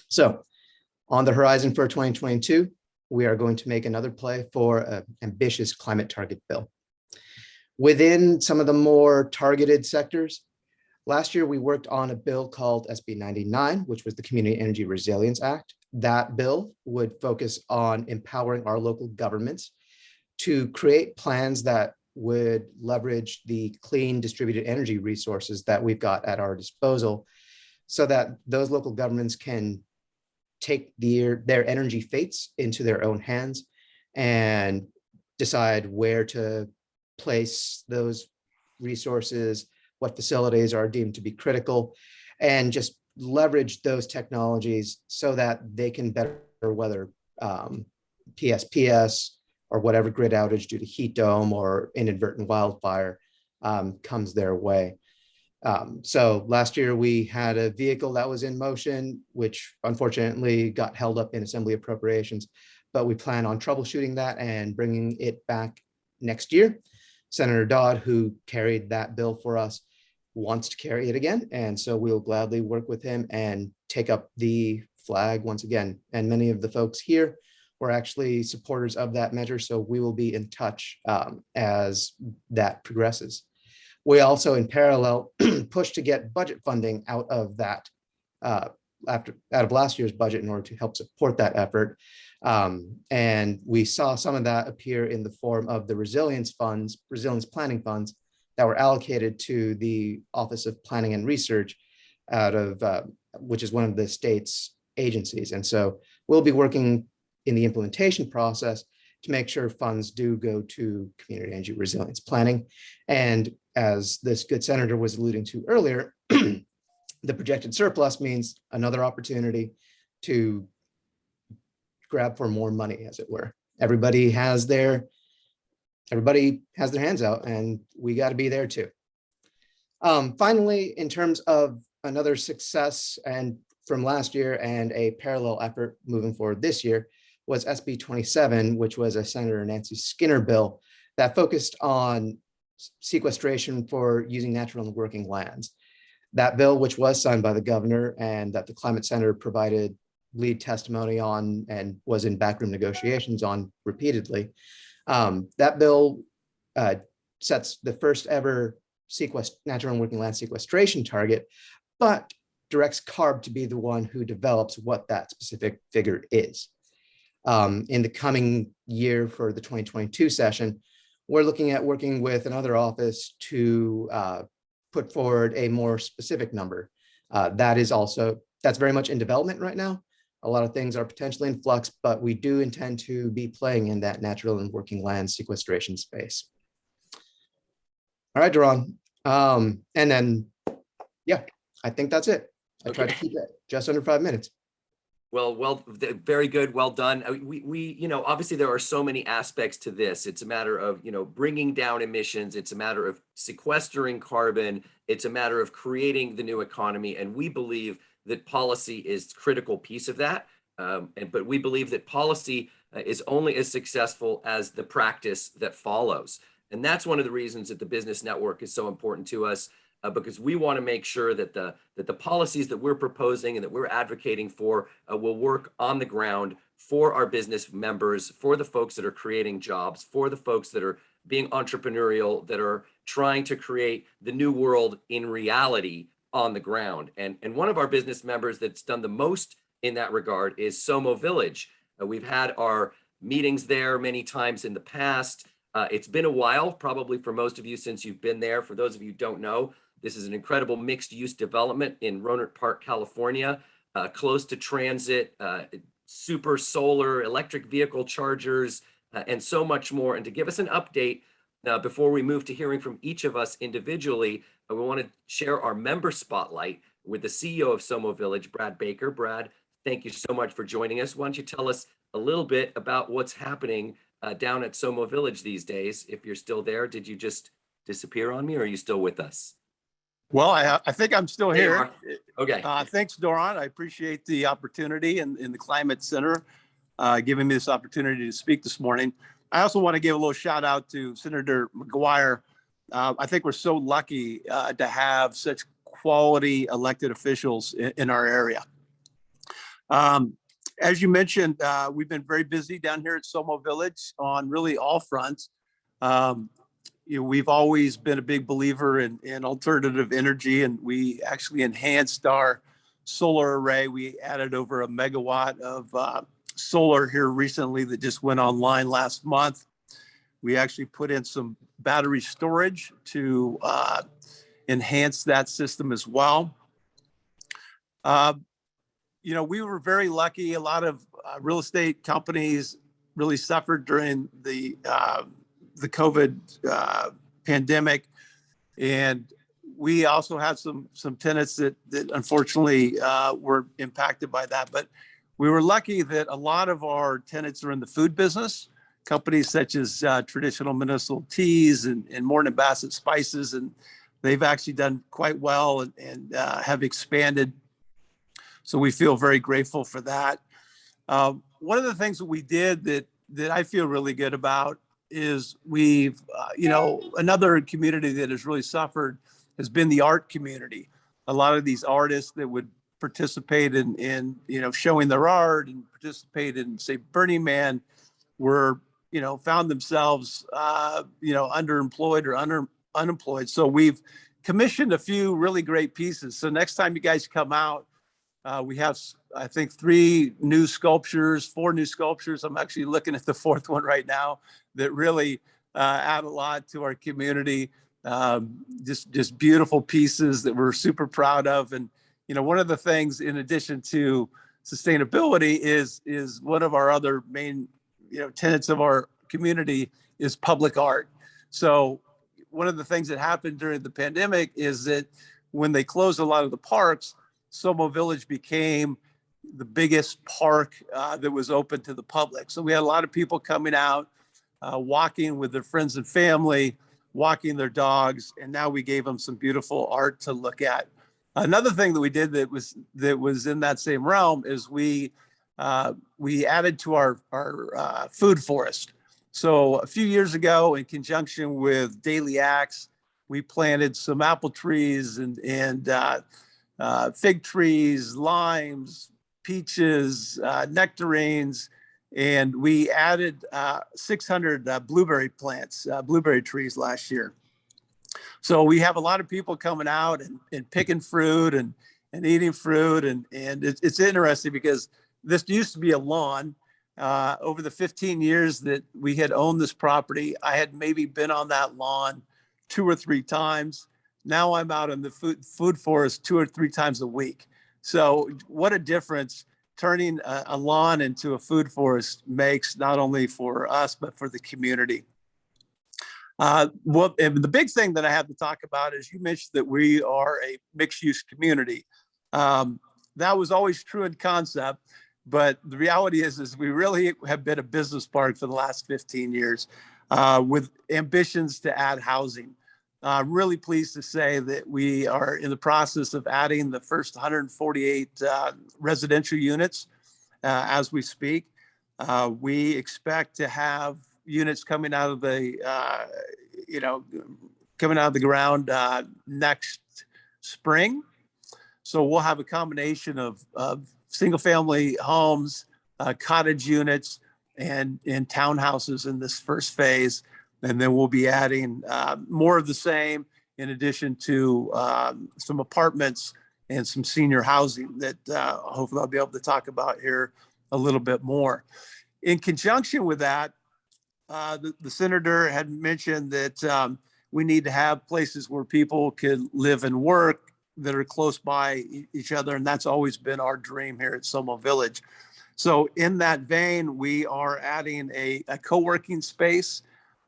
So on the horizon for 2022, we are going to make another play for an ambitious climate target bill. Within some of the more targeted sectors, last year we worked on a bill called SB 99, which was the Community Energy Resilience Act. That bill would focus on empowering our local governments to create plans that would leverage the clean distributed energy resources that we've got at our disposal, so that those local governments can take their energy fates into their own hands and decide where to place those resources, what facilities are deemed to be critical, and just leverage those technologies so that they can better weather PSPS or whatever grid outage due to heat dome or inadvertent wildfire comes their way. So last year we had a vehicle that was in motion, which unfortunately got held up in Assembly appropriations, but we plan on troubleshooting that and bringing it back next year. Senator Dodd, who carried that bill for us, wants to carry it again. And so we'll gladly work with him and take up the flag once again. And many of the folks here were actually supporters of that measure. So we will be in touch as that progresses. We also, in parallel, pushed to get budget funding out of that, out of last year's budget in order to help support that effort. And we saw some of that appear in the form of the resilience planning funds that were allocated to the Office of Planning and Research out of, which is one of the state's agencies. And so we'll be working in the implementation process to make sure funds do go to community energy resilience planning. And as this good senator was alluding to earlier, the projected surplus means another opportunity to grab for more money, as it were. Everybody has their hands out, and we got to be there too. Finally, in terms of another success and from last year and a parallel effort moving forward this year was SB 27, which was a Senator Nancy Skinner bill that focused on sequestration for using natural and working lands. That bill, which was signed by the governor and that the Climate Center provided lead testimony on and was in backroom negotiations on repeatedly, that bill sets the first ever natural and working land sequestration target, but directs CARB to be the one who develops what that specific figure is. In the coming year for the 2022 session, we're looking at working with another office to put forward a more specific number. That's very much in development right now. A lot of things are potentially in flux, but we do intend to be playing in that natural and working land sequestration space. All right, Duran. And then, yeah, I think that's it. I tried to keep it just under 5 minutes. Well, very good. Well done. We, obviously there are so many aspects to this. It's a matter of, bringing down emissions. It's a matter of sequestering carbon. It's a matter of creating the new economy. And we believe that policy is a critical piece of that. But we believe that policy is only as successful as the practice that follows. And that's one of the reasons that the Business Network is so important to us. Because we want to make sure that the policies that we're proposing and that we're advocating for will work on the ground for our business members, for the folks that are creating jobs, for the folks that are being entrepreneurial, that are trying to create the new world in reality on the ground. And one of our business members that's done the most in that regard is Somo Village. We've had our meetings there many times in the past. It's been a while, probably for most of you since you've been there. For those of you who don't know, this is an incredible mixed use development in Rohnert Park, California, close to transit, super solar, electric vehicle chargers, and so much more. And to give us an update before we move to hearing from each of us individually, we want to share our member spotlight with the CEO of Somo Village, Brad Baker. Brad, thank you so much for joining us. Why don't you tell us a little bit about what's happening down at Somo Village these days? If you're still there, did you just disappear on me, or are you still with us? Well, I think I'm still here. Okay. Thanks, Doran. I appreciate the opportunity and the Climate Center giving me this opportunity to speak this morning. I also want to give a little shout out to Senator McGuire. I think we're so lucky to have such quality elected officials in our area. As you mentioned, we've been very busy down here at Somo Village on really all fronts. We've always been a big believer in alternative energy, and we actually enhanced our solar array. We added over 1 megawatt of solar here recently that just went online last month. We actually put in some battery storage to enhance that system as well. You know, we were very lucky. A lot of real estate companies really suffered during the COVID pandemic, and we also had some tenants that unfortunately were impacted by that. But we were lucky that a lot of our tenants are in the food business, companies such as Traditional Municipal Teas and Morton and Bassett Spices, and they've actually done quite well and have expanded. So we feel very grateful for that. One of the things that we did that I feel really good about is we've, you know, another community that has really suffered has been the art community. A lot of these artists that would participate in you know, showing their art and participate in, say, Burning Man were, you know, found themselves, you know, underemployed or unemployed. So we've commissioned a few really great pieces. So next time you guys come out, we have, I think, 4 new sculptures. I'm actually looking at the 4th one right now that really add a lot to our community. Just beautiful pieces that we're super proud of. And, you know, one of the things in addition to sustainability is one of our other main, you know, tenets of our community is public art. So one of the things that happened during the pandemic is that when they closed a lot of the parks, Somo Village became the biggest park that was open to the public. So we had a lot of people coming out, walking with their friends and family, walking their dogs, and now we gave them some beautiful art to look at. Another thing that we did that was in that same realm is we added to our food forest. So a few years ago, in conjunction with Daily Acts, we planted some apple trees and fig trees, limes, peaches, nectarines, and we added 600 blueberry plants, blueberry trees last year. So we have a lot of people coming out and picking fruit and eating fruit. And it's interesting because this used to be a lawn. Over the 15 years that we had owned this property, I had maybe been on that lawn 2 or 3 times. Now I'm out in the food forest 2 or 3 times a week. So what a difference turning a lawn into a food forest makes, not only for us, but for the community. Well, and the big thing that I have to talk about is you mentioned that we are a mixed use community. That was always true in concept, but the reality is we really have been a business park for the last 15 years with ambitions to add housing. I'm really pleased to say that we are in the process of adding the first 148 residential units as we speak. We expect to have units coming out of the, coming out of the ground next spring. So we'll have a combination of single family homes, cottage units, and townhouses in this first phase. And then we'll be adding more of the same in addition to some apartments and some senior housing that hopefully I'll be able to talk about here a little bit more. In conjunction with that, the senator had mentioned that we need to have places where people could live and work that are close by each other. And that's always been our dream here at Somo Village. So in that vein, we are adding a co-working space.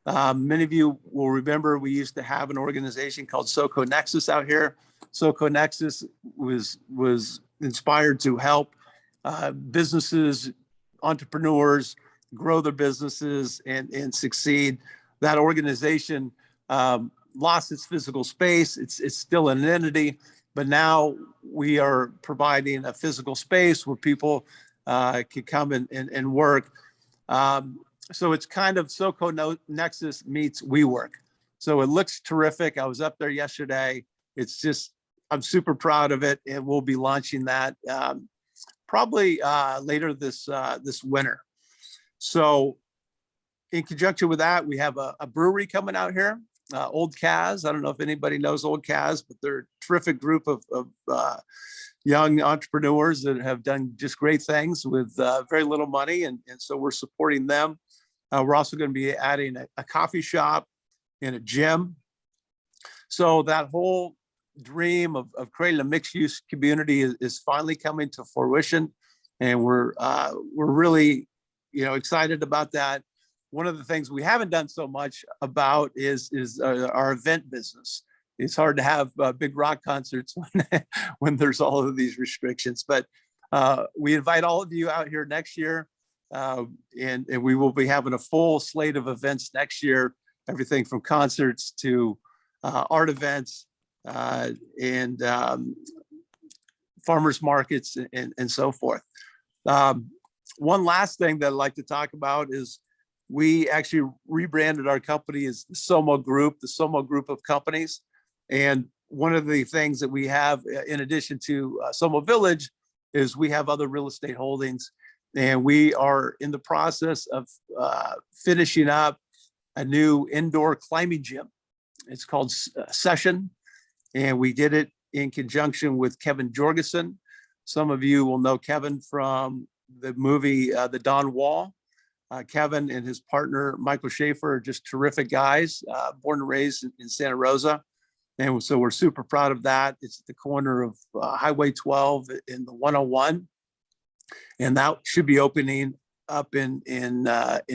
Many of you will remember we used to have an organization called SoCo Nexus out here. SoCo Nexus was inspired to help businesses, entrepreneurs grow their businesses and succeed. That organization lost its physical space. It's still an entity, but now we are providing a physical space where people can come and work. So it's kind of SoCo Nexus meets WeWork. So it looks terrific. I was up there yesterday. It's just, I'm super proud of it, and we'll be launching that probably later this winter. So in conjunction with that, we have a brewery coming out here. Old Kaz. I don't know if anybody knows Old Kaz, but they're a terrific group of young entrepreneurs that have done just great things with very little money. And so we're supporting them. We're also going to be adding a coffee shop and a gym. So that whole dream of creating a mixed use community is finally coming to fruition. And we're really, excited about that. One of the things we haven't done so much about is our event business. It's hard to have big rock concerts when there's all of these restrictions, but we invite all of you out here next year, and we will be having a full slate of events next year, everything from concerts to art events and farmers markets and so forth. One last thing that I'd like to talk about is we actually rebranded our company as the Somo Group of companies. And one of the things that we have, in addition to Somo Village, is we have other real estate holdings. And we are in the process of finishing up a new indoor climbing gym. It's called Session. And we did it in conjunction with Kevin Jorgensen. Some of you will know Kevin from the movie The Don Wall. Kevin and his partner, Michael Schaefer, are just terrific guys, born and raised in Santa Rosa. And so we're super proud of that. It's at the corner of Highway 12 in the 101. And that should be opening up in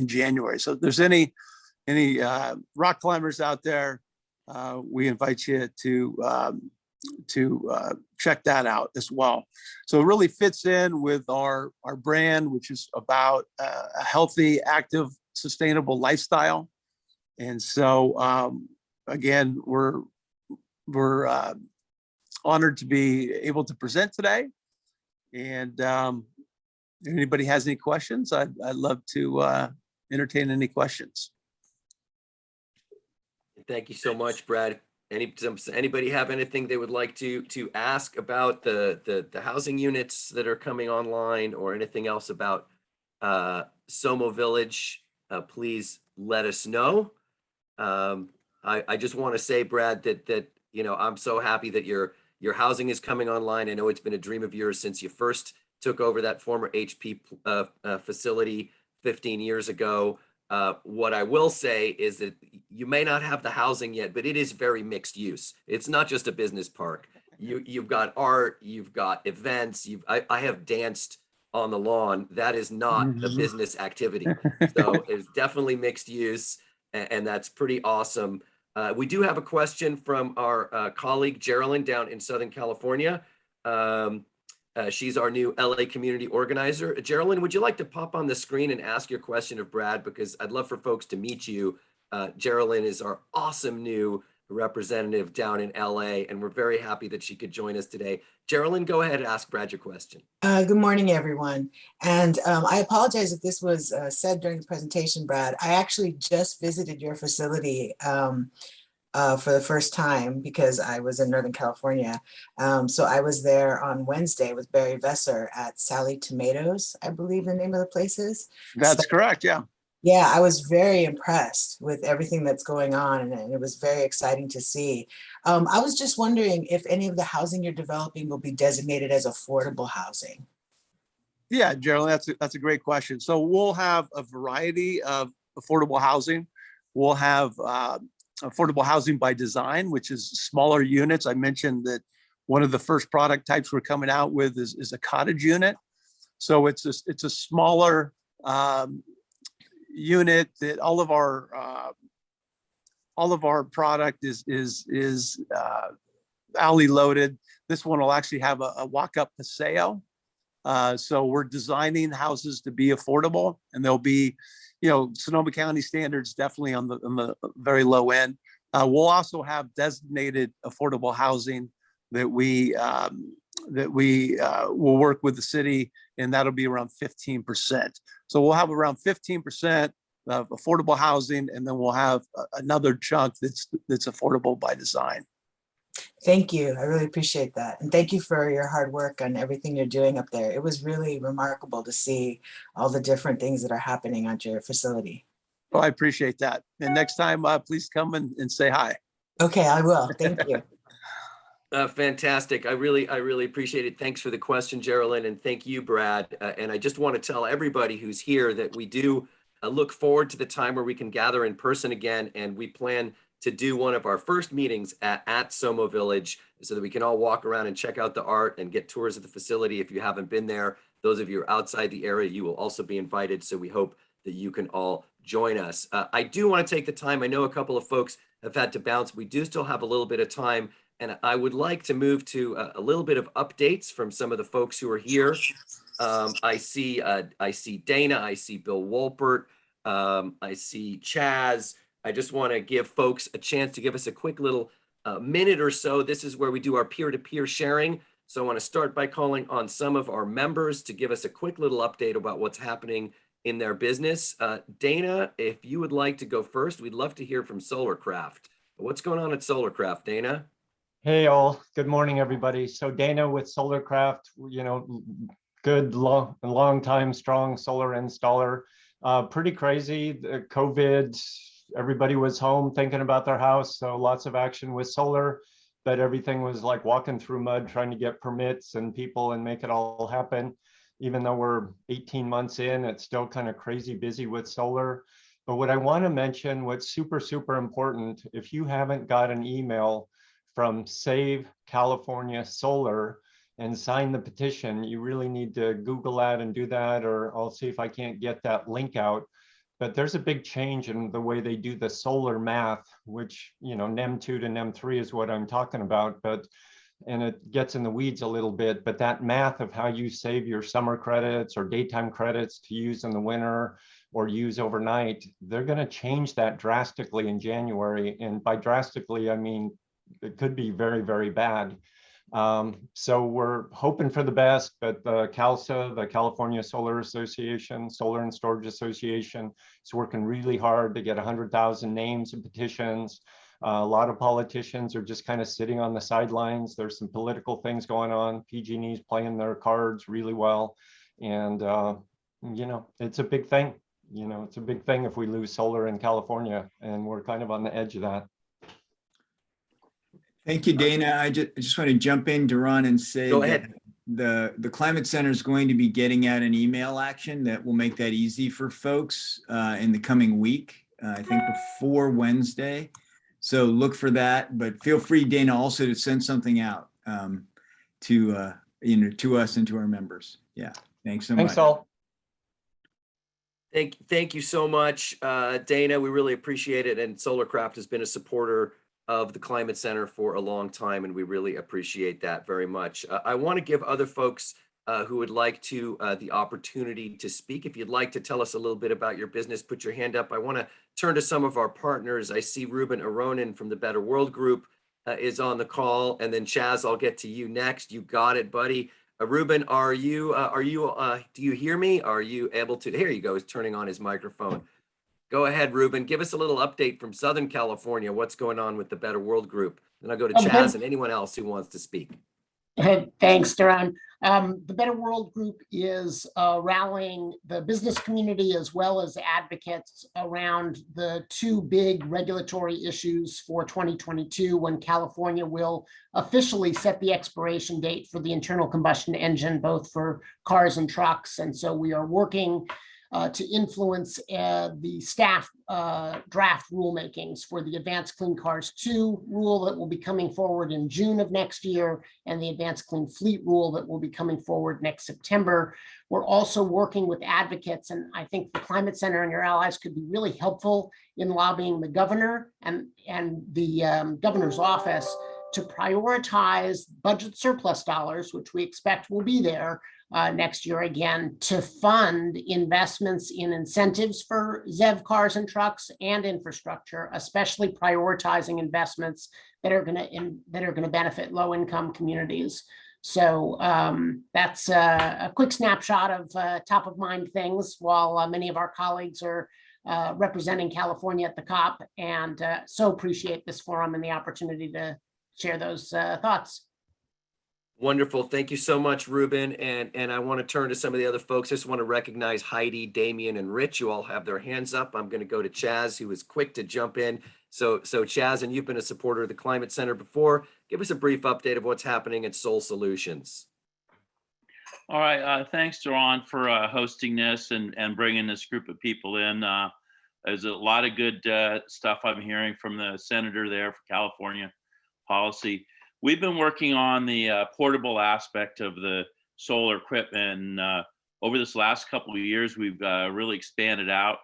January. So if there's any rock climbers out there, we invite you to check that out as well. So it really fits in with our brand, which is about a healthy, active, sustainable lifestyle. And so again, we're honored to be able to present today. And if anybody has any questions, I'd love to entertain any questions. Thank you so much, Brad. Anybody have anything they would like to ask about the housing units that are coming online, or anything else about Somo Village? Please let us know. I just want to say, Brad, that I'm so happy that your housing is coming online. I know it's been a dream of yours since you first took over that former HP facility 15 years ago. What I will say is that you may not have the housing yet, but it is very mixed use. It's not just a business park. You've got art, you've got events. I have danced on the lawn. That is not a business activity. So it's definitely mixed use, and that's pretty awesome. We do have a question from our colleague Geraldine down in Southern California. She's our new LA community organizer. Geraldine, would you like to pop on the screen and ask your question of Brad? Because I'd love for folks to meet you. Geraldine is our awesome new representative down in LA, and we're very happy that she could join us today. Geraldine, go ahead and ask Brad your question. Good morning, everyone. And I apologize if this was said during the presentation, Brad. I actually just visited your facility for the first time because I was in Northern California. So I was there on Wednesday with Barry Vesser at Sally Tomatoes, I believe the name of the place is. That's correct, yeah. Yeah, I was very impressed with everything that's going on, and it was very exciting to see. I was just wondering if any of the housing you're developing will be designated as affordable housing. Yeah, Geraldine, that's a great question. So we'll have a variety of affordable housing. We'll have affordable housing by design, which is smaller units. I mentioned that one of the first product types we're coming out with is a cottage unit. So it's a smaller unit that all of our product is alley loaded. This one will actually have a walk-up paseo. So we're designing houses to be affordable, and they'll be, Sonoma County standards definitely on the very low end. We'll also have designated affordable housing that we will work with the city, and that'll be around 15%. So we'll have around 15% of affordable housing, and then we'll have another chunk that's affordable by design. Thank you. I really appreciate that. And thank you for your hard work on everything you're doing up there. It was really remarkable to see all the different things that are happening at your facility. Oh, I appreciate that. And next time, please come and say hi. Okay, I will. Thank you. Fantastic. I really appreciate it. Thanks for the question, Geraldine, and thank you, Brad. And I just want to tell everybody who's here that we do look forward to the time where we can gather in person again, and we plan to do one of our first meetings at Somo Village so that we can all walk around and check out the art and get tours of the facility if you haven't been there. Those of you who are outside the area, you will also be invited, so we hope that you can all join us. I do want to take the time. I know a couple of folks have had to bounce. We do still have a little bit of time, and I would like to move to a little bit of updates from some of the folks who are here. I see Dana, I see Bill Wolpert, I see Chaz. I just want to give folks a chance to give us a quick little minute or so. This is where we do our peer-to-peer sharing. So I want to start by calling on some of our members to give us a quick little update about what's happening in their business. Dana, if you would like to go first, we'd love to hear from Solarcraft. What's going on at Solarcraft, Dana? Hey all, good morning everybody. So Dana with Solarcraft, good long time strong solar installer. Pretty crazy, the COVID, everybody was home thinking about their house, so lots of action with solar, but everything was like walking through mud trying to get permits and people and make it all happen. Even though we're 18 months in, it's still kind of crazy busy with solar. But what I want to mention, what's super important, if you haven't got an email from Save California Solar and sign the petition, you really need to Google that and do that, or I'll see if I can't get that link out. But there's a big change in the way they do the solar math, which, NEM 2 to NEM 3 is what I'm talking about, and it gets in the weeds a little bit, but that math of how you save your summer credits or daytime credits to use in the winter or use overnight, they're going to change that drastically in January. And by drastically, I mean, it could be very, very bad. So we're hoping for the best, but the CALSA, the California Solar Association, Solar and Storage Association, is working really hard to get 100,000 names and petitions. A lot of politicians are just kind of sitting on the sidelines. There's some political things going on. PG&E's playing their cards really well. And, it's a big thing. It's a big thing if we lose solar in California, and we're kind of on the edge of that. Thank you, Dana. I just want to jump in, Duran, and say Go ahead. The Climate Center is going to be getting out an email action that will make that easy for folks in the coming week, I think before Wednesday. So look for that, but feel free, Dana, also to send something out to us and to our members. Yeah, thanks so much. Thanks all. Thank you so much, Dana. We really appreciate it. And Solarcraft has been a supporter of the Climate Center for a long time, and we really appreciate that very much. I want to give other folks who would like to the opportunity to speak. If you'd like to tell us a little bit about your business, put your hand up. I want to turn to some of our partners. I see Ruben Aronin from the Better World Group is on the call, and then Chaz, I'll get to you next. You got it, buddy. Ruben, do you hear me? Are you able to? Here you go. He's turning on his microphone. Go ahead, Ruben. Give us a little update from Southern California. What's going on with the Better World Group? Then I'll go to Chaz and anyone else who wants to speak. Thanks, Duran. The Better World Group is rallying the business community as well as advocates around the two big regulatory issues for 2022, when California will officially set the expiration date for the internal combustion engine, both for cars and trucks. And so we are working to influence the staff draft rulemakings for the Advanced Clean Cars 2 rule that will be coming forward in June of next year, and the Advanced Clean Fleet rule that will be coming forward next September. We're also working with advocates, and I think the Climate Center and your allies could be really helpful in lobbying the governor and the governor's office to prioritize budget surplus dollars, which we expect will be there next year again, to fund investments in incentives for ZEV cars and trucks and infrastructure, especially prioritizing investments that are going to benefit low-income communities. So that's a quick snapshot of top of mind things, while many of our colleagues are representing California at the COP, and so appreciate this forum and the opportunity to share those thoughts. Wonderful. Thank you so much, Ruben. And I want to turn to some of the other folks. I just want to recognize Heidi, Damian, and Rich. You all have their hands up. I'm going to go to Chaz, who was quick to jump in. So Chaz, and you've been a supporter of the Climate Center before. Give us a brief update of what's happening at Soul Solutions. All right. Thanks, Duran, for hosting this and bringing this group of people in. There's a lot of good stuff I'm hearing from the senator there for California policy. We've been working on the portable aspect of the solar equipment. Over this last couple of years, we've really expanded out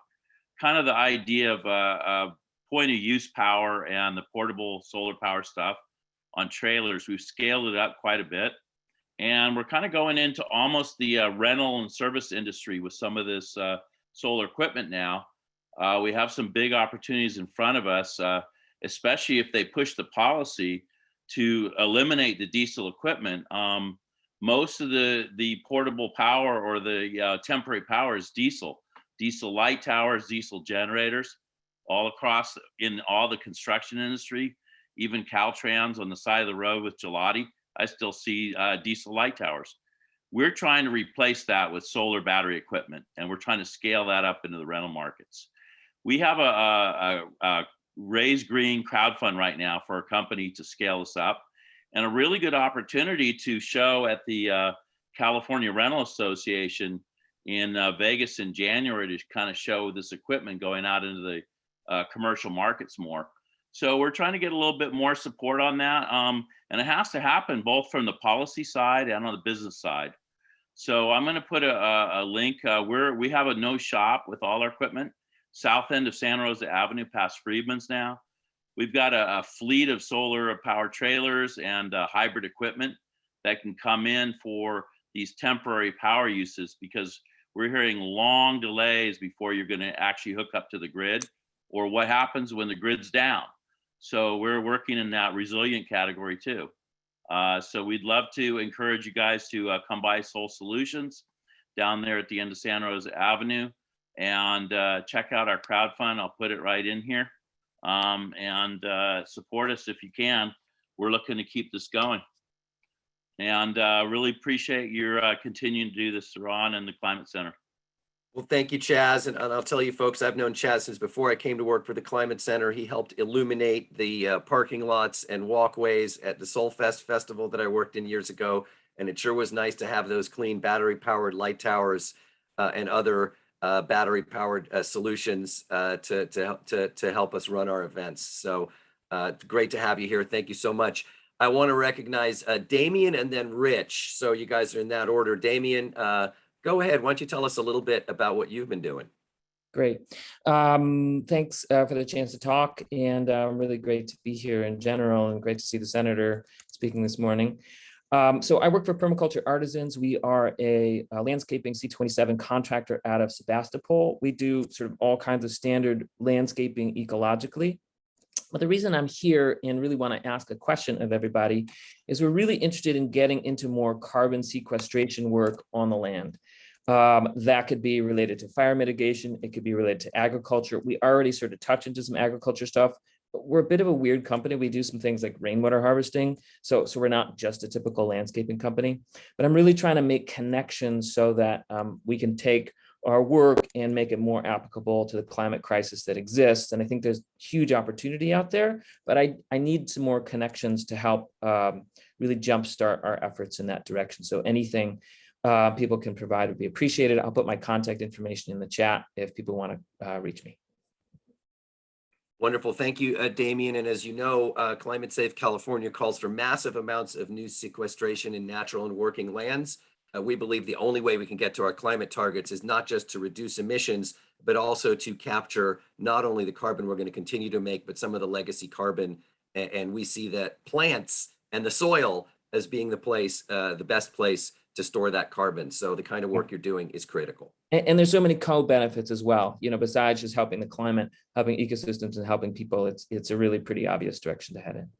kind of the idea of point of use power and the portable solar power stuff on trailers. We've scaled it up quite a bit. And we're kind of going into almost the rental and service industry with some of this solar equipment now. We have some big opportunities in front of us, especially if they push the policy to eliminate the diesel equipment. Most of the portable power or the temporary power is diesel light towers, diesel generators, all across in all the construction industry, even Caltrans on the side of the road with Gelati. I still see diesel light towers. We're trying to replace that with solar battery equipment, and we're trying to scale that up into the rental markets. We have a Raise Green crowdfund right now for a company to scale this up, and a really good opportunity to show at the California Rental Association in Vegas in January to kind of show this equipment going out into the commercial markets more. So we're trying to get a little bit more support on that. And it has to happen both from the policy side and on the business side. So I'm going to put a link. We have a no shop with all our equipment, south end of Santa Rosa Avenue past Friedman's now. We've got a fleet of solar power trailers and hybrid equipment that can come in for these temporary power uses, because we're hearing long delays before you're going to actually hook up to the grid, or what happens when the grid's down. So we're working in that resilient category too. So we'd love to encourage you guys to come by Soul Solutions down there at the end of Santa Rosa Avenue and check out our crowdfund. I'll put it right in here, and support us if you can. We're looking to keep this going. And really appreciate your continuing to do this, Ron, and the Climate Center. Well, thank you, Chaz. And I'll tell you folks, I've known Chaz since before I came to work for the Climate Center. He helped illuminate the parking lots and walkways at the Soul Fest festival that I worked in years ago. And it sure was nice to have those clean battery powered light towers and other battery powered solutions to help us run our events. So great to have you here. Thank you so much. I want to recognize Damian and then Rich. So you guys are in that order. Damian, go ahead. Why don't you tell us a little bit about what you've been doing? Great. Thanks for the chance to talk, and really great to be here in general, and great to see the senator speaking this morning. So I work for Permaculture Artisans. We are a landscaping C27 contractor out of Sebastopol. We do sort of all kinds of standard landscaping ecologically. But the reason I'm here and really want to ask a question of everybody is we're really interested in getting into more carbon sequestration work on the land. That could be related to fire mitigation. It could be related to agriculture. We already sort of touch into some agriculture stuff, but we're a bit of a weird company. We do some things like rainwater harvesting. So we're not just a typical landscaping company, but I'm really trying to make connections so that we can take our work and make it more applicable to the climate crisis that exists. And I think there's huge opportunity out there, but I need some more connections to help really jumpstart our efforts in that direction. So anything people can provide would be appreciated. I'll put my contact information in the chat if people want to reach me. Wonderful. Thank you, Damian. And as you know, Climate Safe California calls for massive amounts of new sequestration in natural and working lands. We believe the only way we can get to our climate targets is not just to reduce emissions, but also to capture not only the carbon we're going to continue to make, but some of the legacy carbon. And we see that plants and the soil as being the place, the best place to store that carbon. So the kind of work you're doing is critical. And there's so many co-benefits as well. You know, besides just helping the climate, helping ecosystems, and helping people, it's a really pretty obvious direction to head in.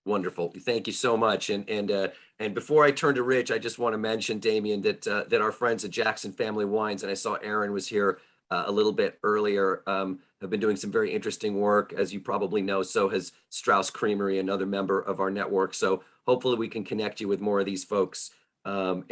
Wonderful. Thank you so much. And before I turn to Rich, I just want to mention, Damian, that our friends at Jackson Family Wines, and I saw Aaron was here a little bit earlier, have been doing some very interesting work. As you probably know, so has Strauss Creamery, another member of our network. So hopefully we can connect you with more of these folks. So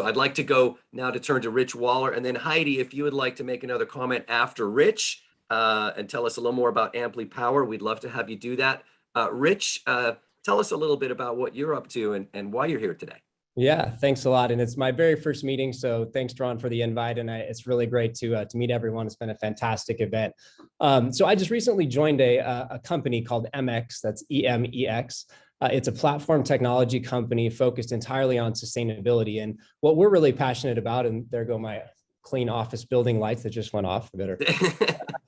I'd like to go now to turn to Rich Waller, and then Heidi, if you would like to make another comment after Rich and tell us a little more about Amply Power, we'd love to have you do that. Rich, tell us a little bit about what you're up to and why you're here today. Yeah, thanks a lot. And it's my very first meeting. So thanks, Ron, for the invite. And it's really great to meet everyone. It's been a fantastic event. So I just recently joined a company called MX, that's EMEX. It's a platform technology company focused entirely on sustainability. And what we're really passionate about, and there go my clean office building lights that just went off. Better.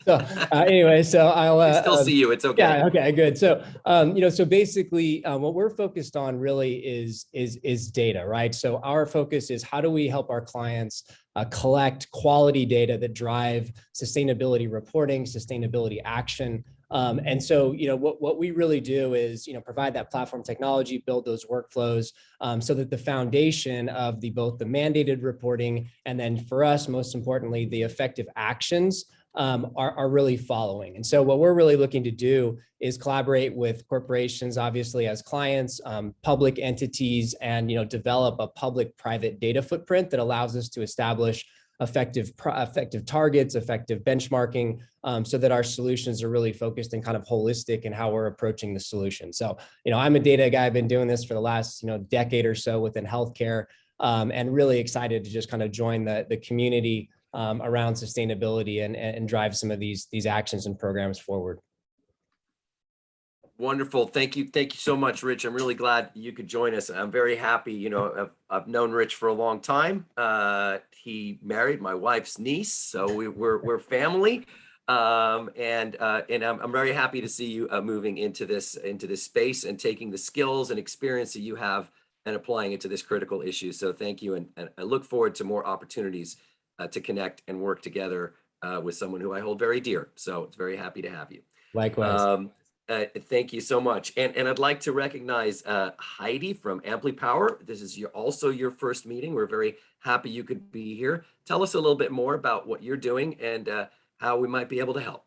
So anyway, so I'll still see you. It's okay. Yeah. Okay. Good. So so basically, what we're focused on really is data, right? So our focus is how do we help our clients collect quality data that drive sustainability reporting, sustainability action. And so, what we really do is, provide that platform technology, build those workflows so that the foundation of both the mandated reporting and then for us, most importantly, the effective actions are really following. And so what we're really looking to do is collaborate with corporations, obviously as clients, public entities, and develop a public-private data footprint that allows us to establish effective targets, effective benchmarking, so that our solutions are really focused and kind of holistic in how we're approaching the solution. So, I'm a data guy. I've been doing this for the last, decade or so within healthcare, and really excited to just kind of join the community around sustainability and drive some of these actions and programs forward. Wonderful. Thank you. Thank you so much, Rich. I'm really glad you could join us. I'm very happy. I've known Rich for a long time. He married my wife's niece, so we're family. And I'm very happy to see you moving into this space and taking the skills and experience that you have and applying it to this critical issue. So thank you, and I look forward to more opportunities to connect and work together with someone who I hold very dear. So it's very happy to have you. Likewise. Thank you so much. And I'd like to recognize Heidi from Amply Power. This is also your first meeting. We're very happy you could be here. Tell us a little bit more about what you're doing and how we might be able to help.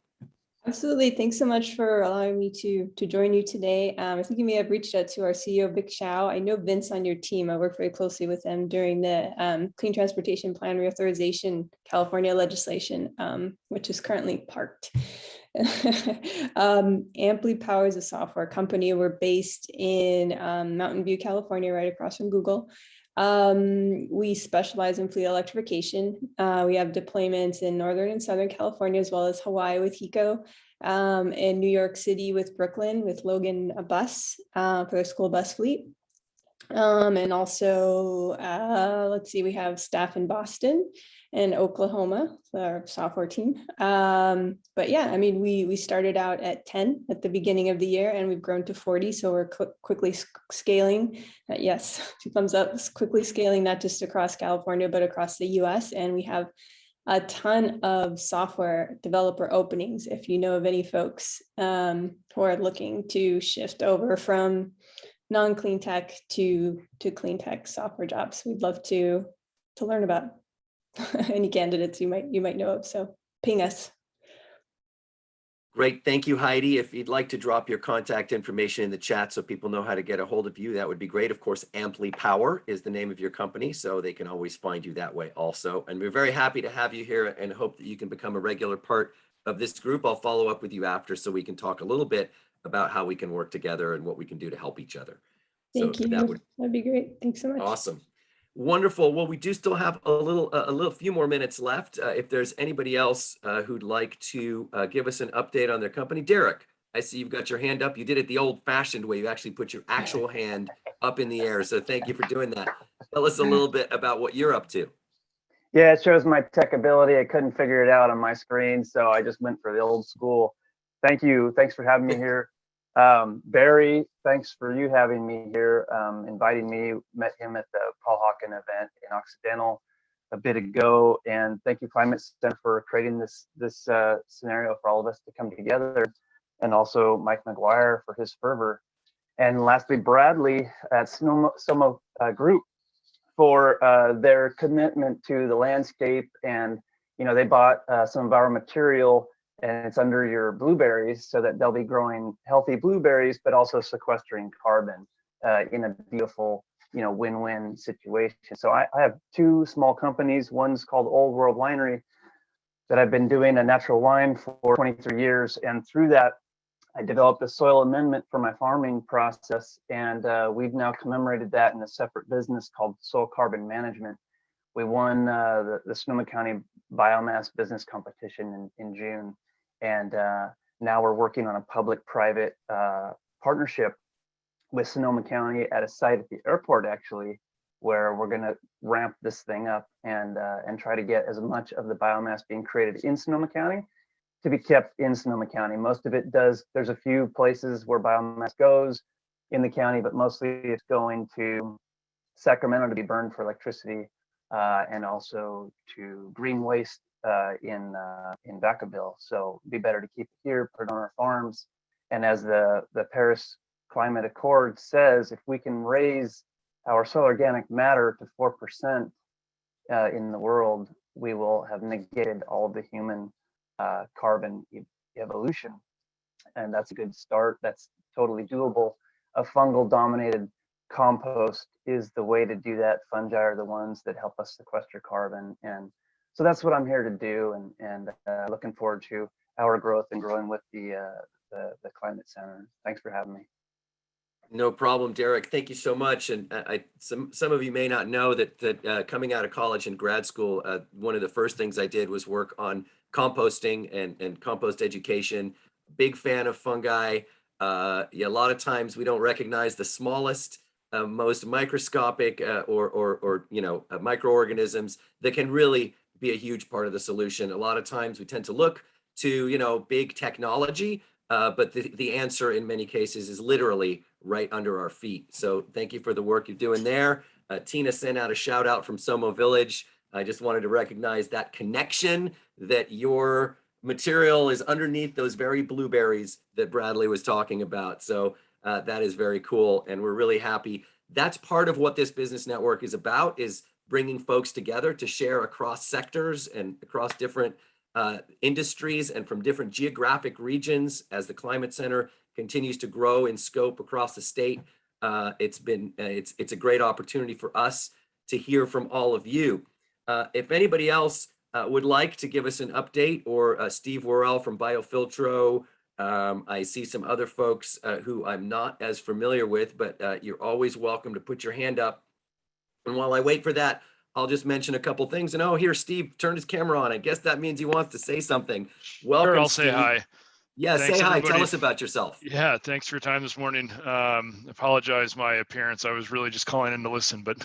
Absolutely. Thanks so much for allowing me to join you today. I think you may have reached out to our CEO, Vic Shao. I know Vince on your team. I worked very closely with them during the Clean Transportation Plan Reauthorization California legislation, which is currently parked. Amply Power is a software company. We're based in Mountain View, California, right across from Google. We specialize in fleet electrification. We have deployments in Northern and Southern California, as well as Hawaii with HECO, and New York City with Brooklyn, with Logan Bus for their school bus fleet. And also, let's see, we have staff in Boston and Oklahoma, our software team. But yeah, I mean, we started out at 10 at the beginning of the year, and we've grown to 40. So we're quickly scaling. Yes, 2 thumbs up. Quickly scaling, not just across California, but across the US. And we have a ton of software developer openings. If you know of any folks who are looking to shift over from non-clean tech to clean tech software jobs, we'd love to learn about any candidates you might know of. So ping us. Great. Thank you, Heidi. If you'd like to drop your contact information in the chat so people know how to get a hold of you, that would be great. Of course, Amply Power is the name of your company, so they can always find you that way also. And we're very happy to have you here and hope that you can become a regular part of this group. I'll follow up with you after so we can talk a little bit about how we can work together and what we can do to help each other. Thank you. That'd be great. Thanks so much. Awesome. Wonderful. Well, we do still have a few more minutes left. If there's anybody else who'd like to give us an update on their company, Derek, I see you've got your hand up. You did it the old-fashioned way. You actually put your actual hand up in the air. So thank you for doing that. Tell us a little bit about what you're up to. Yeah, it shows my tech ability. I couldn't figure it out on my screen, so I just went for the old school. Thank you. Thanks for having me here. Barry, thanks for you having me here, inviting me. Met him at the Paul Hawken event in Occidental a bit ago, and thank you Climate Center for creating this scenario for all of us to come together, and also Mike McGuire for his fervor, and lastly Bradley at Soma Group for their commitment to the landscape. And they bought some of our material, and it's under your blueberries so that they'll be growing healthy blueberries, but also sequestering carbon. in a beautiful, win-win situation. So I have two small companies. One's called Old World Winery that I've been doing a natural wine for 23 years. And through that, I developed a soil amendment for my farming process. And we've now commemorated that in a separate business called Soil Carbon Management. We won the Sonoma County Biomass Business Competition in June. And now we're working on a public-private partnership with Sonoma County at a site at the airport, actually, where we're going to ramp this thing up and try to get as much of the biomass being created in Sonoma County to be kept in Sonoma County. Most of it does. There's a few places where biomass goes in the county, but mostly it's going to Sacramento to be burned for electricity, and also to green waste in Vacaville. So it'd be better to keep it here, put it on our farms. And as the Paris Climate Accord says, if we can raise our soil organic matter to 4% in the world, we will have negated all of the human carbon evolution. And that's a good start. That's totally doable. A fungal dominated compost is the way to do that. Fungi are the ones that help us sequester carbon. And so that's what I'm here to do, and looking forward to our growth and growing with the Climate Center. Thanks for having me. No problem, Derek. Thank you so much. And some of you may not know that coming out of college and grad school, one of the first things I did was work on composting and compost education. Big fan of fungi. A lot of times we don't recognize the smallest, most microscopic or microorganisms that can really be a huge part of the solution. A lot of times we tend to look to big technology, but the answer in many cases is literally right under our feet. So thank you for the work you're doing there. Tina sent out a shout out from Somo Village. I just wanted to recognize that connection, that your material is underneath those very blueberries that Bradley was talking about. So that is very cool. And we're really happy. That's part of what this business network is about, is bringing folks together to share across sectors and across different industries and from different geographic regions. As the Climate Center continues to grow in scope across the state, it's a great opportunity for us to hear from all of you. If anybody else would like to give us an update, or Steve Worrell from Biofiltro, I see some other folks who I'm not as familiar with, but you're always welcome to put your hand up. And while I wait for that, I'll just mention a couple things. And here, Steve turned his camera on. I guess that means he wants to say something. Welcome, Sure, I'll Steve. say hi. Yeah, Thanks, say hi. everybody. Tell us about yourself. Yeah, thanks for your time this morning. Apologize my appearance. I was really just calling in to listen, but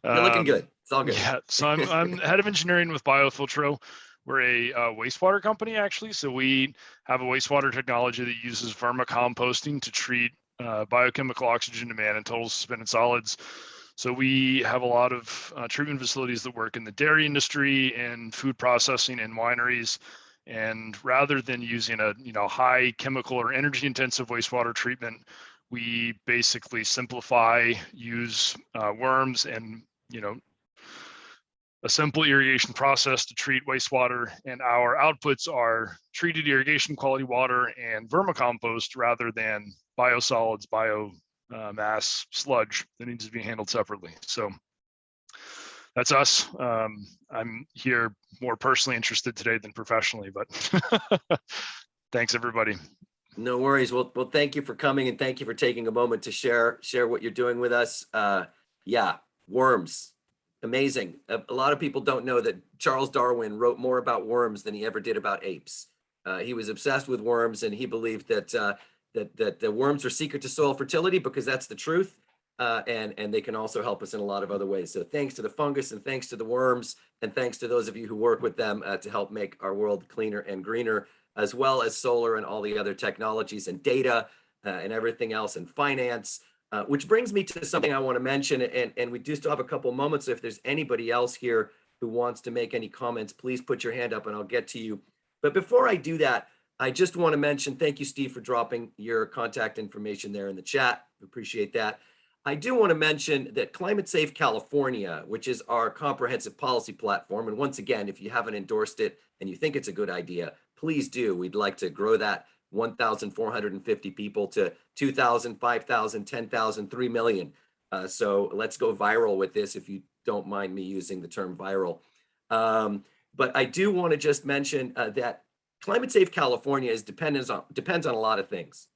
You're looking good. It's all good. Yeah, so I'm head of engineering with Biofiltro. We're a wastewater company, actually. So we have a wastewater technology that uses vermicomposting to treat biochemical oxygen demand and total suspended solids. So we have a lot of treatment facilities that work in the dairy industry and food processing and wineries. And rather than using a high chemical or energy intensive wastewater treatment, we basically simplify, use worms and a simple irrigation process to treat wastewater. And our outputs are treated irrigation quality water and vermicompost rather than biosolids, biomass sludge that needs to be handled separately. So that's us. I'm here more personally interested today than professionally, but thanks everybody. No worries. Well, thank you for coming, and thank you for taking a moment to share what you're doing with us. Yeah, worms, amazing. A lot of people don't know that Charles Darwin wrote more about worms than he ever did about apes. He was obsessed with worms, and he believed that the worms are secret to soil fertility because that's the truth. And they can also help us in a lot of other ways. So thanks to the fungus, and thanks to the worms, and thanks to those of you who work with them to help make our world cleaner and greener, as well as solar and all the other technologies and data and everything else, and finance, which brings me to something I want to mention. And we do still have a couple moments. So if there's anybody else here who wants to make any comments, please put your hand up and I'll get to you. But before I do that, I just want to mention, thank you, Steve, for dropping your contact information there in the chat. Appreciate that. I do want to mention that Climate Safe California, which is our comprehensive policy platform, and once again, if you haven't endorsed it and you think it's a good idea, please do. We'd like to grow that 1,450 people to 2,000, 5,000, 10,000, 3 million. So let's go viral with this, if you don't mind me using the term viral. But I do want to just mention that Climate Safe California depends on a lot of things.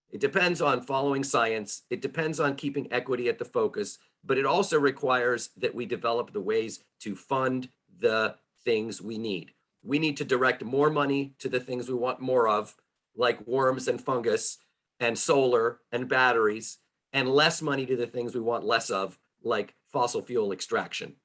It depends on following science. It depends on keeping equity at the focus, but it also requires that we develop the ways to fund the things we need. We need to direct more money to the things we want more of, like worms and fungus and solar and batteries, and less money to the things we want less of, like fossil fuel extraction.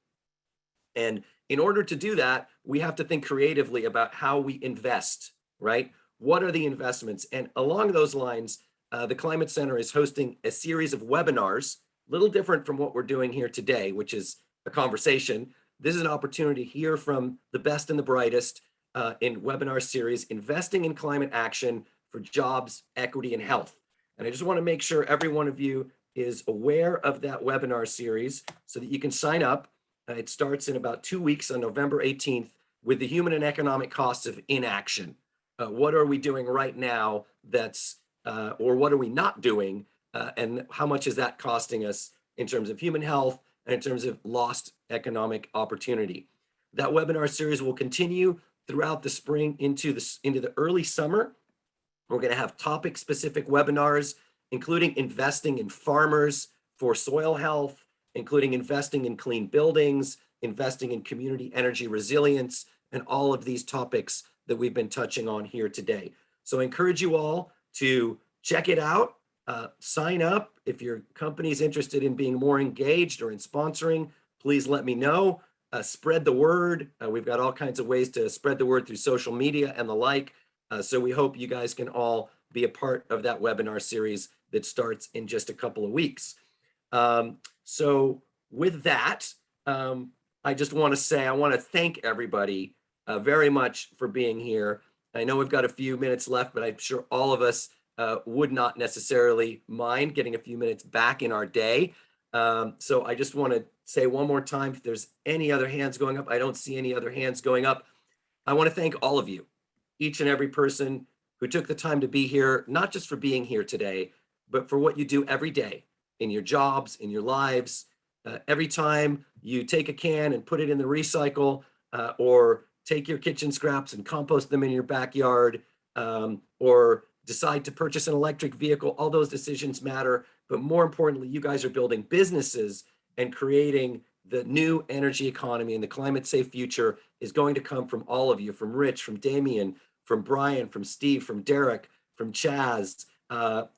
And in order to do that, we have to think creatively about how we invest, right? What are the investments? And along those lines, the Climate Center is hosting a series of webinars, a little different from what we're doing here today, which is a conversation. This is an opportunity to hear from the best and the brightest in webinar series, Investing in Climate Action for Jobs, Equity, and Health. And I just want to make sure every one of you is aware of that webinar series so that you can sign up. It starts in about 2 weeks on November 18th with the human and economic costs of inaction. What are we doing right now that's, or what are we not doing? And how much is that costing us in terms of human health and in terms of lost economic opportunity? That webinar series will continue throughout the spring into the early summer. We're going to have topic specific webinars, including investing in farmers for soil health, including investing in clean buildings, investing in community energy resilience, and all of these topics that we've been touching on here today. So I encourage you all to check it out, sign up. If your company is interested in being more engaged or in sponsoring, please let me know. Spread the word. We've got all kinds of ways to spread the word through social media and the like. So we hope you guys can all be a part of that webinar series that starts in just a couple of weeks. So with that, I just want to say, I want to thank everybody very much for being here. I know we've got a few minutes left, but I'm sure all of us would not necessarily mind getting a few minutes back in our day. So I just want to say one more time, if there's any other hands going up, I don't see any other hands going up. I want to thank all of you, each and every person who took the time to be here, not just for being here today, but for what you do every day in your jobs, in your lives. Every time you take a can and put it in the recycle, or take your kitchen scraps and compost them in your backyard, or decide to purchase an electric vehicle, all those decisions matter. But more importantly, you guys are building businesses and creating the new energy economy, and the climate safe future is going to come from all of you, from Rich, from Damien, from Brian, from Steve, from Derek, from Chaz,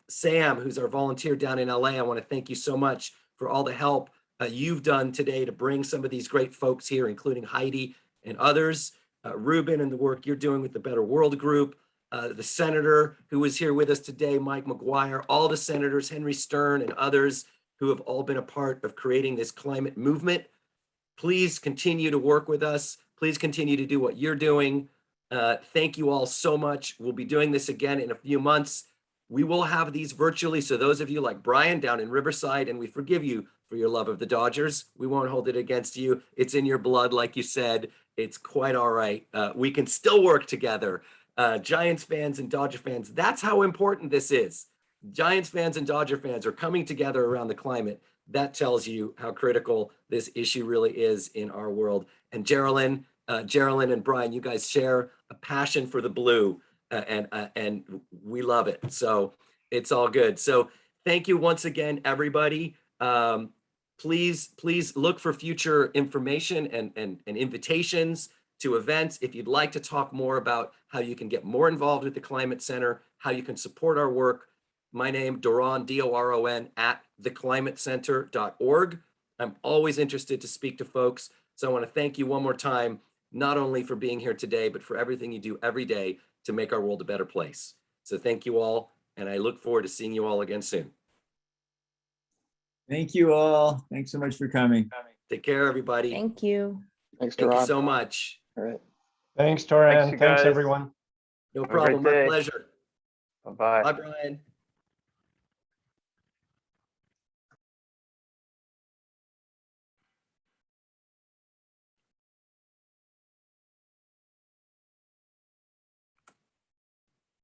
Sam, who's our volunteer down in LA. I want to thank you so much for all the help you've done today to bring some of these great folks here, including Heidi and others, Ruben, and the work you're doing with the Better World Group, the senator who was here with us today, Mike McGuire, all the senators, Henry Stern and others who have all been a part of creating this climate movement. Please continue to work with us. Please continue to do what you're doing. Thank you all so much. We'll be doing this again in a few months. We will have these virtually. So those of you like Brian down in Riverside, and we forgive you for your love of the Dodgers. We won't hold it against you. It's in your blood, like you said. It's quite all right. We can still work together. Giants fans and Dodger fans, that's how important this is. Giants fans and Dodger fans are coming together around the climate. That tells you how critical this issue really is in our world. And Geraldine and Brian, you guys share a passion for the blue, and we love it. So it's all good. So thank you once again, everybody. Please look for future information and invitations to events. If you'd like to talk more about how you can get more involved with the Climate Center, how you can support our work, my name, Doron, D-O-R-O-N, at theclimatecenter.org. I'm always interested to speak to folks. So I want to thank you one more time, not only for being here today, but for everything you do every day to make our world a better place. So thank you all, and I look forward to seeing you all again soon. Thank you all. Thanks so much for coming. Take care, everybody. Thank you. Thanks, Thank you Doron. so much. All right. Thanks, Toran. you Thanks, guys. everyone. No Have a great problem. My day. pleasure. Bye-bye. Bye, Brian.